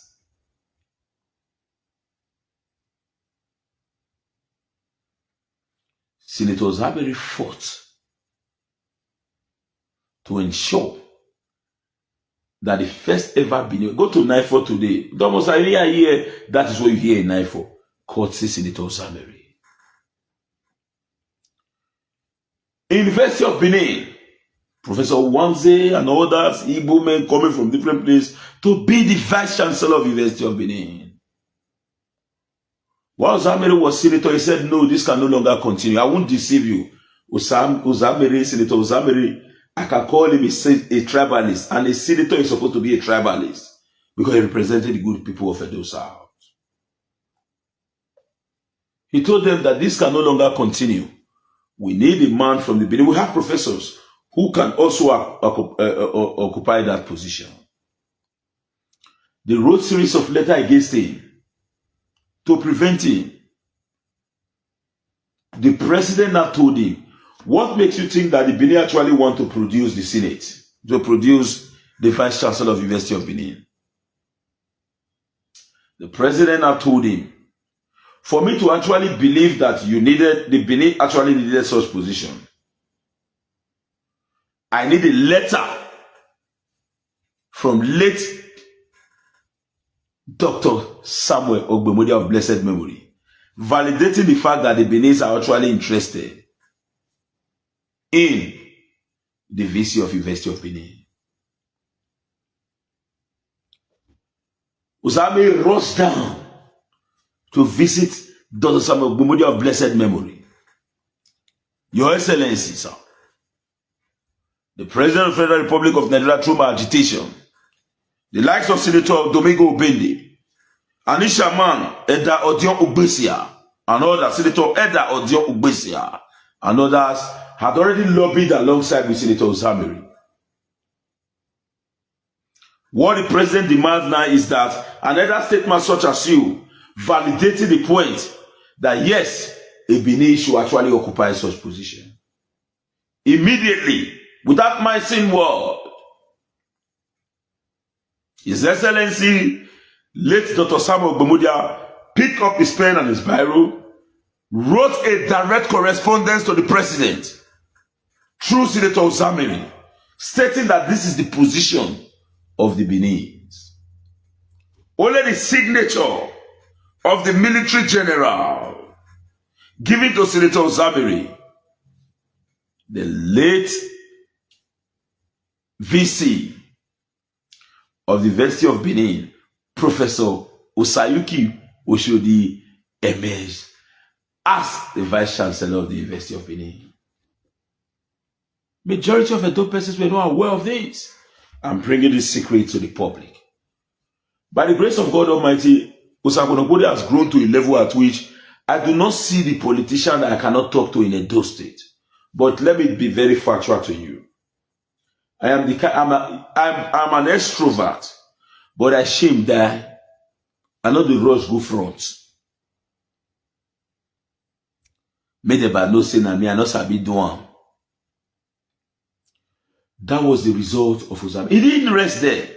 Senator Zaberi fought to ensure that the first ever Benin, go to Naifo today, almost I hear that is what you hear in Naifo, courtesy Senator Zaberi. University of Benin, Professor Wanze and others, Igbo men coming from different places to be the Vice Chancellor of University of Benin. While Uzamere was senator, he said, no, this can no longer continue. I won't deceive you. Uzamere, Senator Uzamere, I can call him a tribalist, and a senator is supposed to be a tribalist because he represented the good people of Edo South. He told them that this can no longer continue. We need a man from the Benin. We have professors who can also occupy that position. They wrote series of letters against him to prevent him. The president now told him, what makes you think that the Benin actually want to produce the Senate, to produce the Vice Chancellor of the University of Benin? The president now told him, for me to actually believe that the Benin actually needed such position, I need a letter from late Dr. Samuel Ogbemudia of blessed memory, validating the fact that the Benins are actually interested in the VC of University of Benin. Uzame rushed down to visit Dr. Samuel Ogbemudia of blessed memory. Your Excellency, sir, the President of the Federal Republic of Nigeria, through my agitation, the likes of Senator Domingo Obende, Anisha Man, Eda Odion Ugbesia, and others, Senator Eda Odion Ugbesia, and others had already lobbied alongside with Senator Uzamere. What the President demands now is that another statement such as you validating the point that yes, a Benin should actually occupy such position. Immediately, without my saying word, His Excellency, late Dr. Samuel Ogbemudia, picked up his pen and his biro, wrote a direct correspondence to the President through Senator Uzamere, stating that this is the position of the Benins. Only the signature of the military general given to Senator Uzamere, the late VC of the University of Benin, Professor Osayuki Oshodi, emerged as the Vice Chancellor of the University of Benin. Majority of Edo persons were not aware of this. I'm bringing this secret to the public. By the grace of God Almighty, Osakwinokpode has grown to a level at which I do not see the politician that I cannot talk to in Edo State. But let me be very factual to you. I'm an extrovert, but I shame that I know the rush go front. Made about no say na me, I know sabi do am. That was the result of Uzam. He didn't rest there.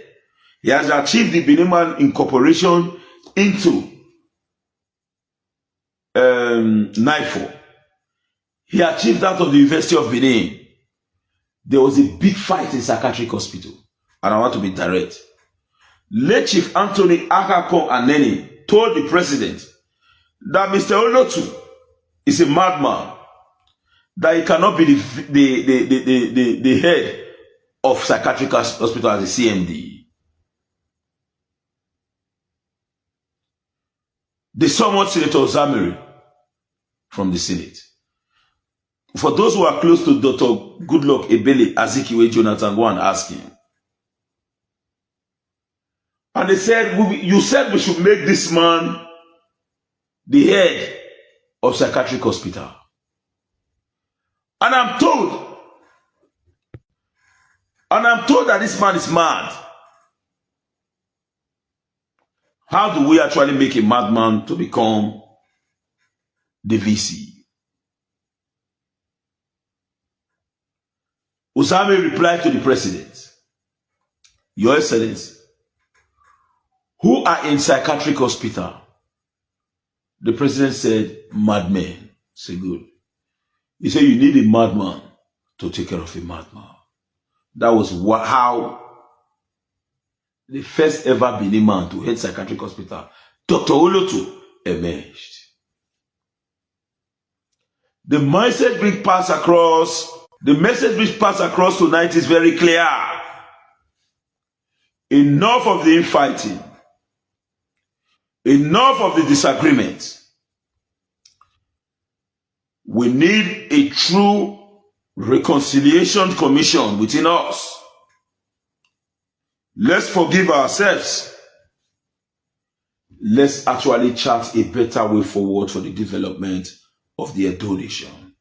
He has achieved the Benin Man incorporation into NIFO. He achieved that of the University of Benin. There was a big fight in Psychiatric Hospital. And I want to be direct. Late Chief Anthony Akakon Aneni told the president that Mr. Olotu is a madman, that he cannot be the head of Psychiatric Hospital as a CMD. They summoned Senator Zamiri from the Senate. For those who are close to Dr. Goodluck Ebele Azikiwe Jonathan, go and ask him. And they said, you said we should make this man the head of Psychiatric Hospital. And I'm told that this man is mad. How do we actually make a madman to become the VC? Usame replied to the president, Your Excellency, who are in Psychiatric Hospital? The president said, madmen. Say good. He said, you need a madman to take care of a madman. That was how the first ever Benin man to head Psychiatric Hospital, Dr. Olotu, emerged. The message being passed across tonight is very clear. Enough of the infighting. Enough of the disagreement. We need a true reconciliation commission within us. Let's forgive ourselves. Let's actually chart a better way forward for the development of the Edo nation.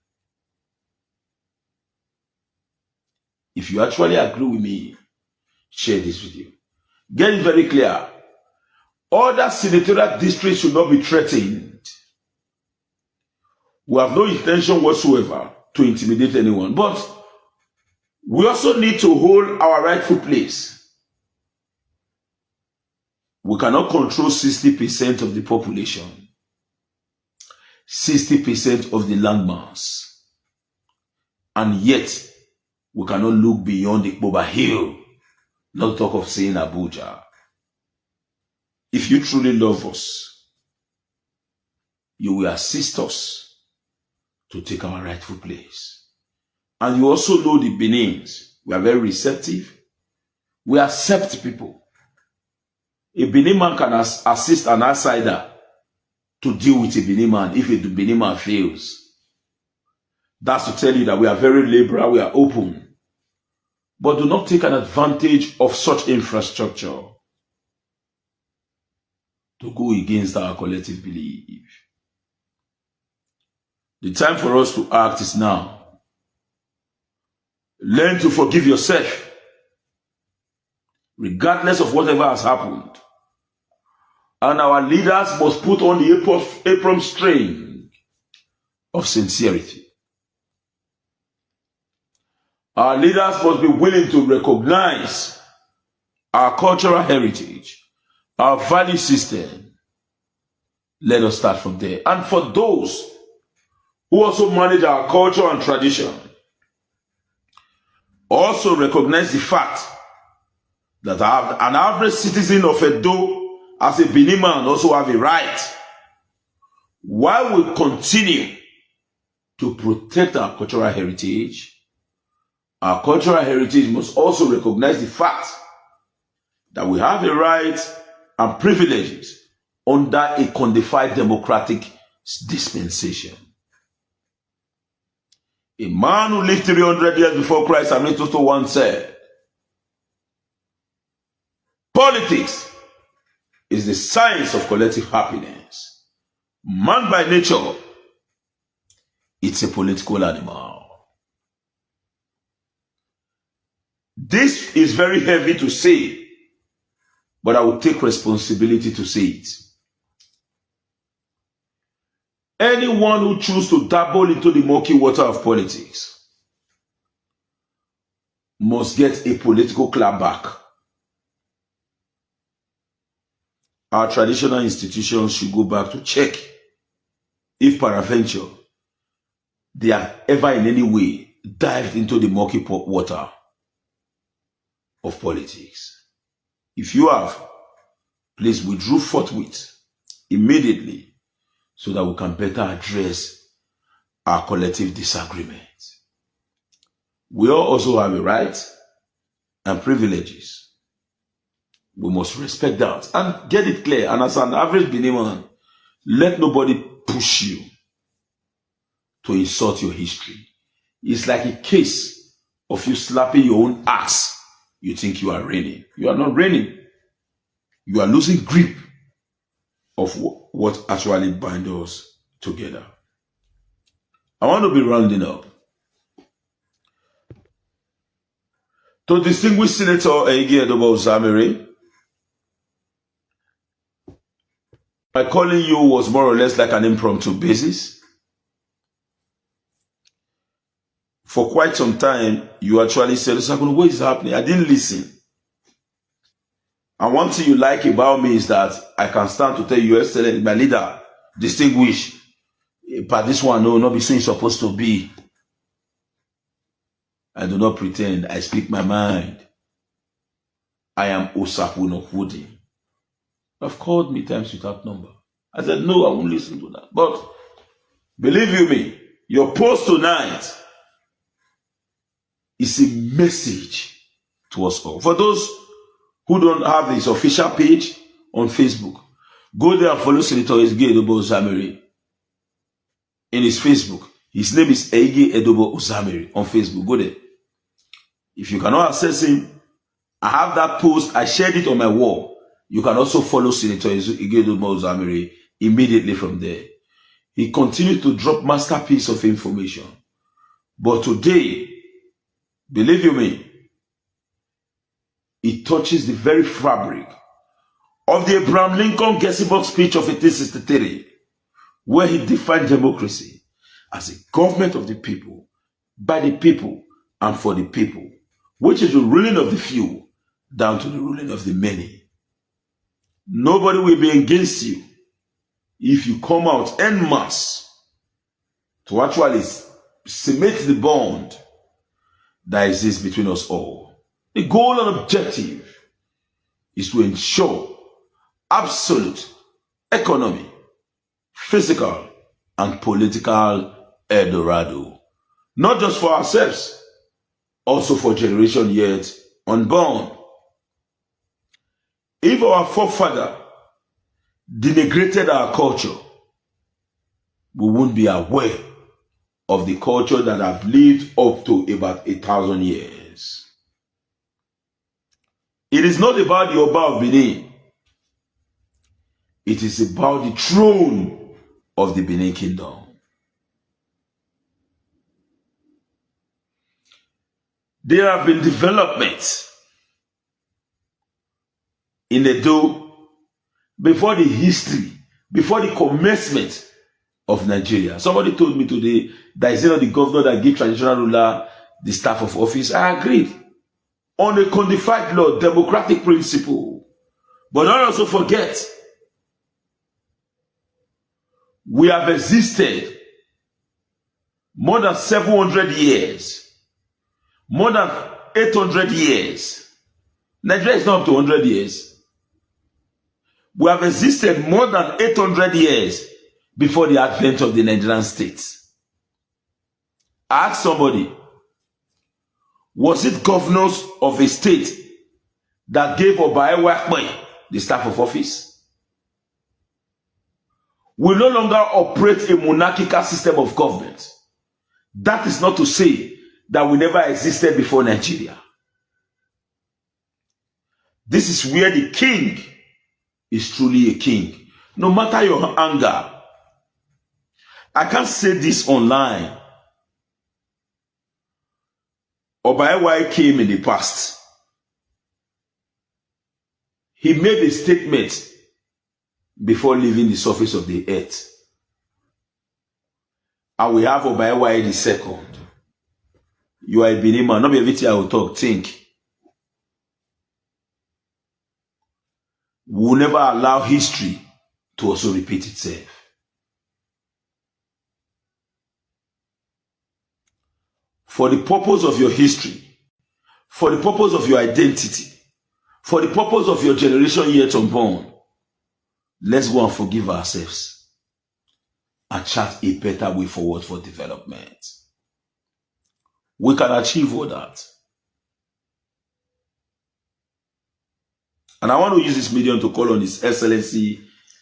If you actually agree with me, share this video. Get it very clear. Other senatorial districts should not be threatened. We have no intention whatsoever to intimidate anyone, but we also need to hold our rightful place. We cannot control 60% of the population, 60% of the landmass, and yet we cannot look beyond the Boba Hill, not talk of saying Abuja. If you truly love us, you will assist us to take our rightful place. And you also know the Benins. We are very receptive. We accept people. A Benin man can assist an outsider to deal with a Benin man if a Benin man fails. That's to tell you that we are very liberal, we are open. But do not take an advantage of such infrastructure to go against our collective belief. The time for us to act is now. Learn to forgive yourself, regardless of whatever has happened. And our leaders must put on the apron string of sincerity. Our leaders must be willing to recognize our cultural heritage, our value system. Let us start from there. And for those who also manage our culture and tradition, also recognize the fact that an average citizen of Edo as a Benin man also have a right. While we continue to protect our cultural heritage, Our cultural heritage must also recognize the fact that we have a right and privileges under a codified democratic dispensation. A man who lived 300 years before Christ, Aristotle once said, politics is the science of collective happiness. Man by nature, it's a political animal. This is very heavy to say, but I will take responsibility to say it. Anyone who chooses to dabble into the murky water of politics must get a political clapback. Our traditional institutions should go back to check if peradventure they have ever in any way dived into the murky water of politics. If you have, please withdraw forthwith, immediately, so that we can better address our collective disagreements. We all also have a right and privileges. We must respect that and get it clear. And as an average Benin man, let nobody push you to insult your history. It's like a case of you slapping your own ass. You think you are reigning. You are not reigning. You are losing grip of what actually binds us together. I want to be rounding up. To distinguish Senator Egi Edobo Uzamere, my calling you was more or less like an impromptu basis. For quite some time, you actually said, Etsako, what is happening? I didn't listen. And one thing you like about me is that I can stand to tell you, excellent, my leader, distinguish. But this one, no, not be so it's supposed to be. I do not pretend. I speak my mind. I am Etsako no Kwodi. You've called me times without number. I said, no, I won't listen to that. But believe you me, your post tonight is a message to us all. For those who don't have his official page on Facebook, go there and follow Senator Egi Edobo Uzamere in his Facebook. His name is Egi Edobo Uzamere on Facebook. Go there. If you cannot access him, I have that post. I shared it on my wall. You can also follow Senator Egi Edobo Uzamere immediately from there. He continued to drop masterpiece of information. But today, believe you me, it touches the very fabric of the Abraham Lincoln Gettysburg speech of 1863, where he defined democracy as a government of the people, by the people, and for the people, which is the ruling of the few down to the ruling of the many. Nobody will be against you if you come out en masse to actually cement the bond that exists between us all. The goal and objective is to ensure absolute economy, physical, and political Eldorado. Not just for ourselves, also for generation yet unborn. If our forefather denigrated our culture, we won't be aware of the culture that have lived up to about 1,000 years. It is not about the Oba of Benin. It is about the throne of the Benin Kingdom. There have been developments in Edo before the history, before the commencement of Nigeria. Somebody told me today that is not the governor that gave traditional ruler the staff of office. I agreed. On a codified law, democratic principle. But don't also forget, we have existed more than 700 years. More than 800 years. Nigeria is not up to 100 years. We have existed more than 800 years before the advent of the Nigerian state. Ask somebody, Was it governors of a state that gave Obaewa the staff of office? We no longer operate a monarchical system of government. That is not to say that we never existed before Nigeria. This is where the king is truly a king. No matter your anger, I can't say this online. Obaewa came in the past. He made a statement before leaving the surface of the earth. And we have Obaewa the second. You are a Benin man, not be everything I will talk, think. We will never allow history to also repeat itself. For the purpose of your history, for the purpose of your identity, for the purpose of your generation yet unborn, let's go and forgive ourselves and chart a better way forward for development. We can achieve all that. And I want to use this medium to call on His Excellency,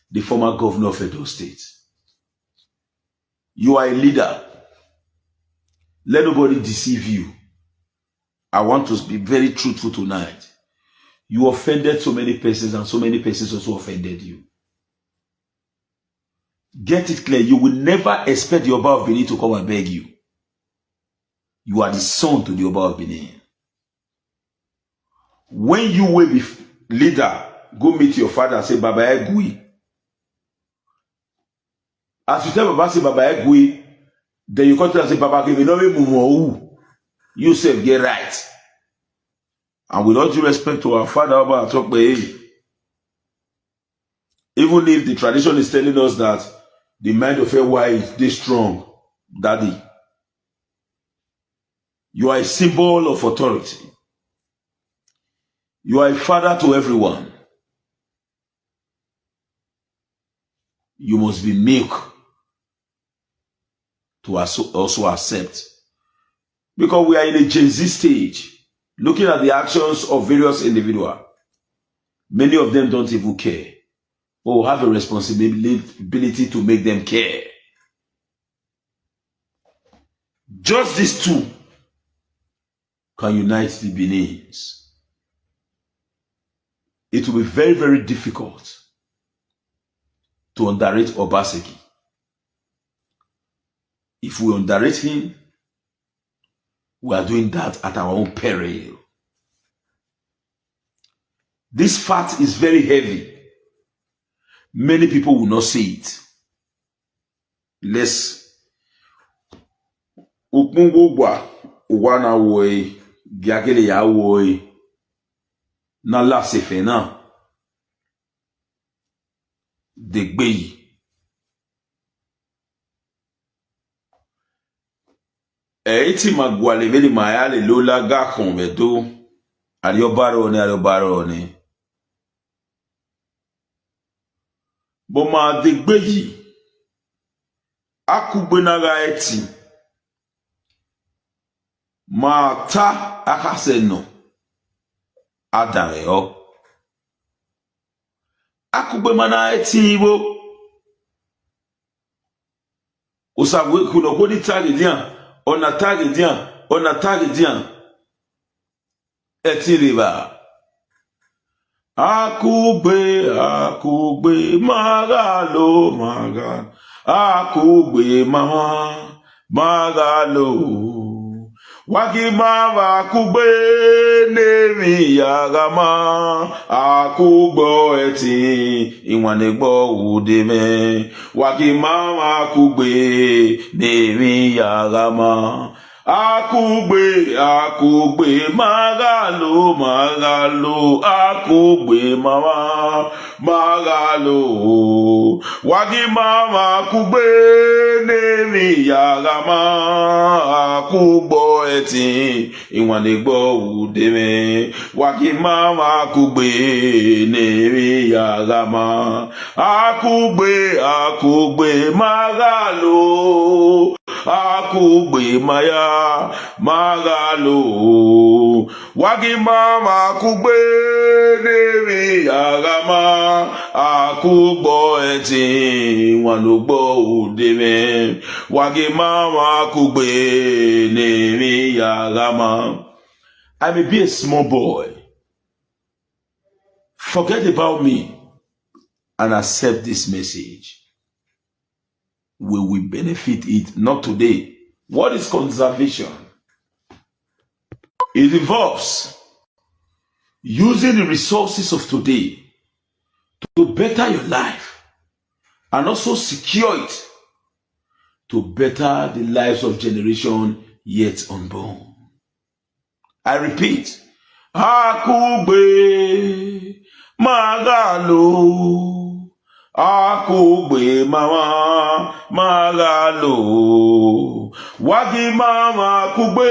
the former governor of Edo State. You are a leader. Let nobody deceive you. I want to be very truthful tonight. You offended so many persons and so many persons also offended you. Get it clear. You will never expect the Oba of Benin to come and beg you. You are the son to the Oba of Benin. When you will be leader, go meet your father and say, Baba Egui. As you tell Baba, say, Baba Egui, then you come to and say, Baba, give me you say, get right. And with all due respect to our father, Baba, talk by even if the tradition is telling us that the mind of a wife is this strong, daddy, you are a symbol of authority. You are a father to everyone. You must be meek to also accept. Because we are in a Gen Z stage, looking at the actions of various individuals. Many of them don't even care or have a responsibility to make them care. Just these two can unite the Benins. It will be very, very difficult to underrate Obaseki. If we underrate him, we are doing that at our own peril. This fact is very heavy. Many people will not see it. Let's Ukungugwa Uwana woy Giagele ya woy na la sefena de gbeyi. Eti magwale veli mayale lola ga konvedo aliobarone. Boma de gbeyi akugbenaga eti ma ta akaseno adareo akugbemana eti ibo usabwe kuno kodi tagi dian ona tagi dian eti riba akugbe magalo akugbe magalo Wakimava akugbe nemi yagama akugbo eti iwanegbo udeme Wakimava akugbe nemi yagama akugbe magalo akugbe magalo Wakimava akugbe nemi yagama akugbo eti iwanegbo udeme Wakimava akugbe nemi yagama akugbe magalo akugbe maya magalo wagi mama kugbe nemi agama akugbo eti wanugbo udeme wagi mama kugbe nemi agama. I may be a small boy. Forget about me and accept this message. We will benefit it, not today. What is conservation? It involves using the resources of today to better your life and also secure it to better the lives of generation yet unborn. I repeat, akugbe magalo, akugbe mama magalo, wagi mama kugbe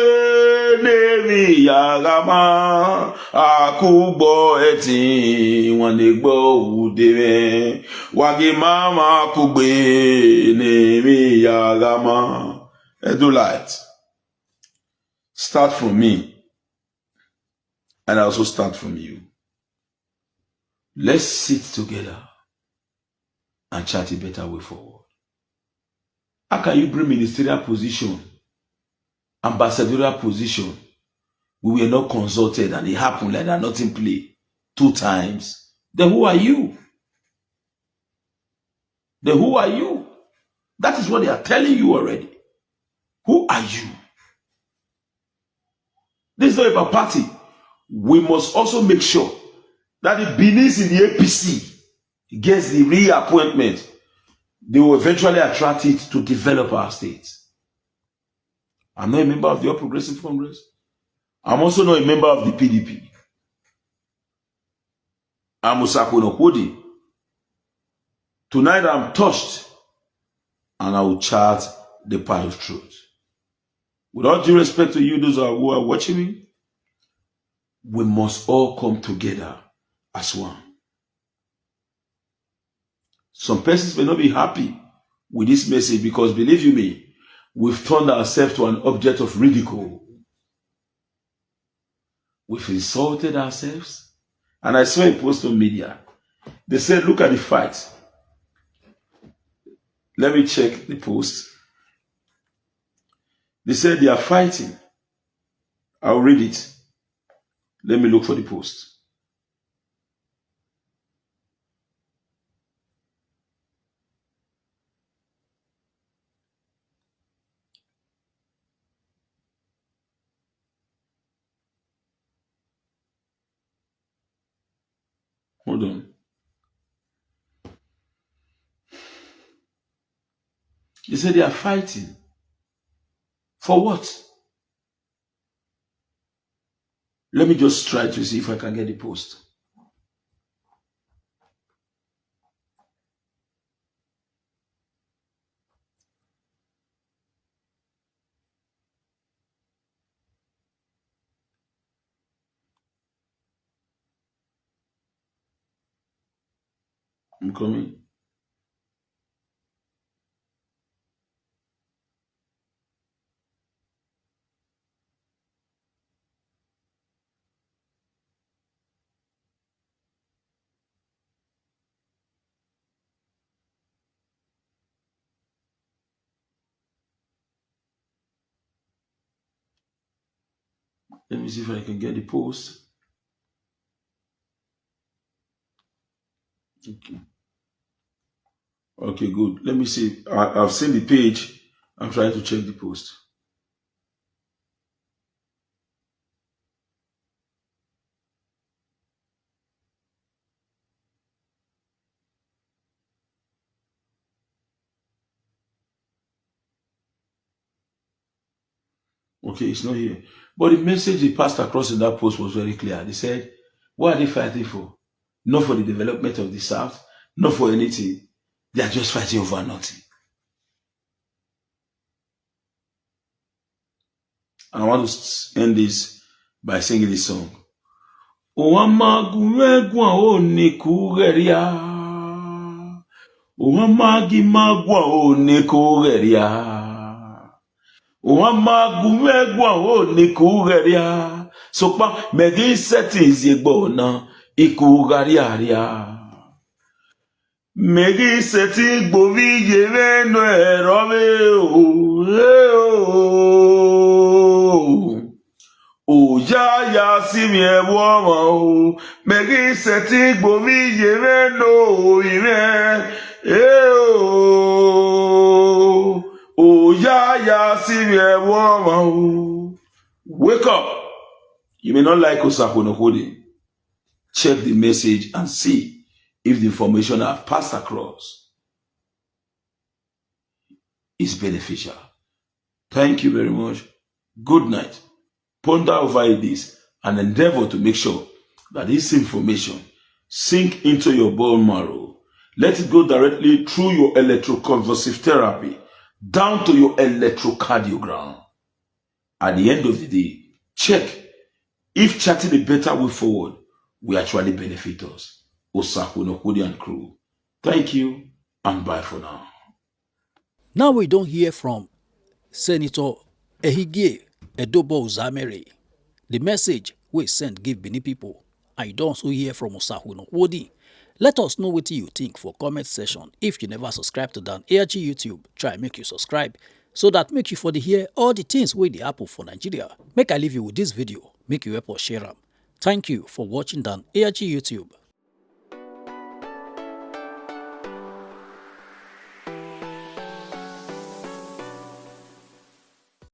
nemi yagama, akugbo eti wanegbo udeme, wagi mama kugbe nemi yagama. Edulite, start from me. And I also start from you. Let's sit together and chart a better way forward. How can you bring ministerial position, ambassadorial position? We were not consulted and it happened like that, nothing play 2 times. Then who are you? Then who are you? That is what they are telling you already. Who are you? This is not about party. We must also make sure that the Benins in the APC gets the reappointment. They will eventually attract it to develop our state. I'm not a member of the All Progressive Congress. I'm also not a member of the PDP. I'm Etsako. Tonight I'm touched and I will chart the path of truth. With all due respect to you, those who are watching me, we must all come together as one. Some persons may not be happy with this message because, believe you me, we've turned ourselves to an object of ridicule. We've insulted ourselves. And I saw a post on media. They said, look at the fight. Let me check the post. They said they are fighting. I'll read it. Let me look for the post. Hold on. They said they are fighting. For what? Let me just try to see if I can get the post. I'm coming. Let me see if I can get the post. Okay, good. Let me see. I've seen the page. I'm trying to check the post. Okay, it's not here. But the message they passed across in that post was very clear. They said, what are they fighting for? Not for the development of the South, not for anything. They are just fighting over nothing. I want to end this by singing this song. Owamagumegwa onikugeria. Owamagi magwa onikugeria. Wama gumegwa o nikugaria. Sokpa megi settings yegbona ikugariaria. Megi setting bovi yeve no erome o ya simi ewo o megi setting bovi yeve no ire o ya simi ewo. Wake up. You may not like Etsako no holding. Check the message and see if the information I've passed across is beneficial. Thank you very much. Good night. Ponder over this and endeavor to make sure that this information sink into your bone marrow. Let it go directly through your electroconvulsive therapy down to your electrocardiogram. At the end of the day, check if chatting a better way forward will actually benefit us. Etsako no and crew. Thank you and bye for now. Now we don't hear from Senator Ehigie Edobo Uzamere. The message we send give Benin people. I don't also hear from Etsako no. Let us know what you think for comment section. If you never subscribe to Dan ARG YouTube, try make you subscribe so that make you for the hear all the things wey dey happen for Nigeria. Make I leave you with this video. Make you help us share them. Thank you for watching Dan ARG YouTube.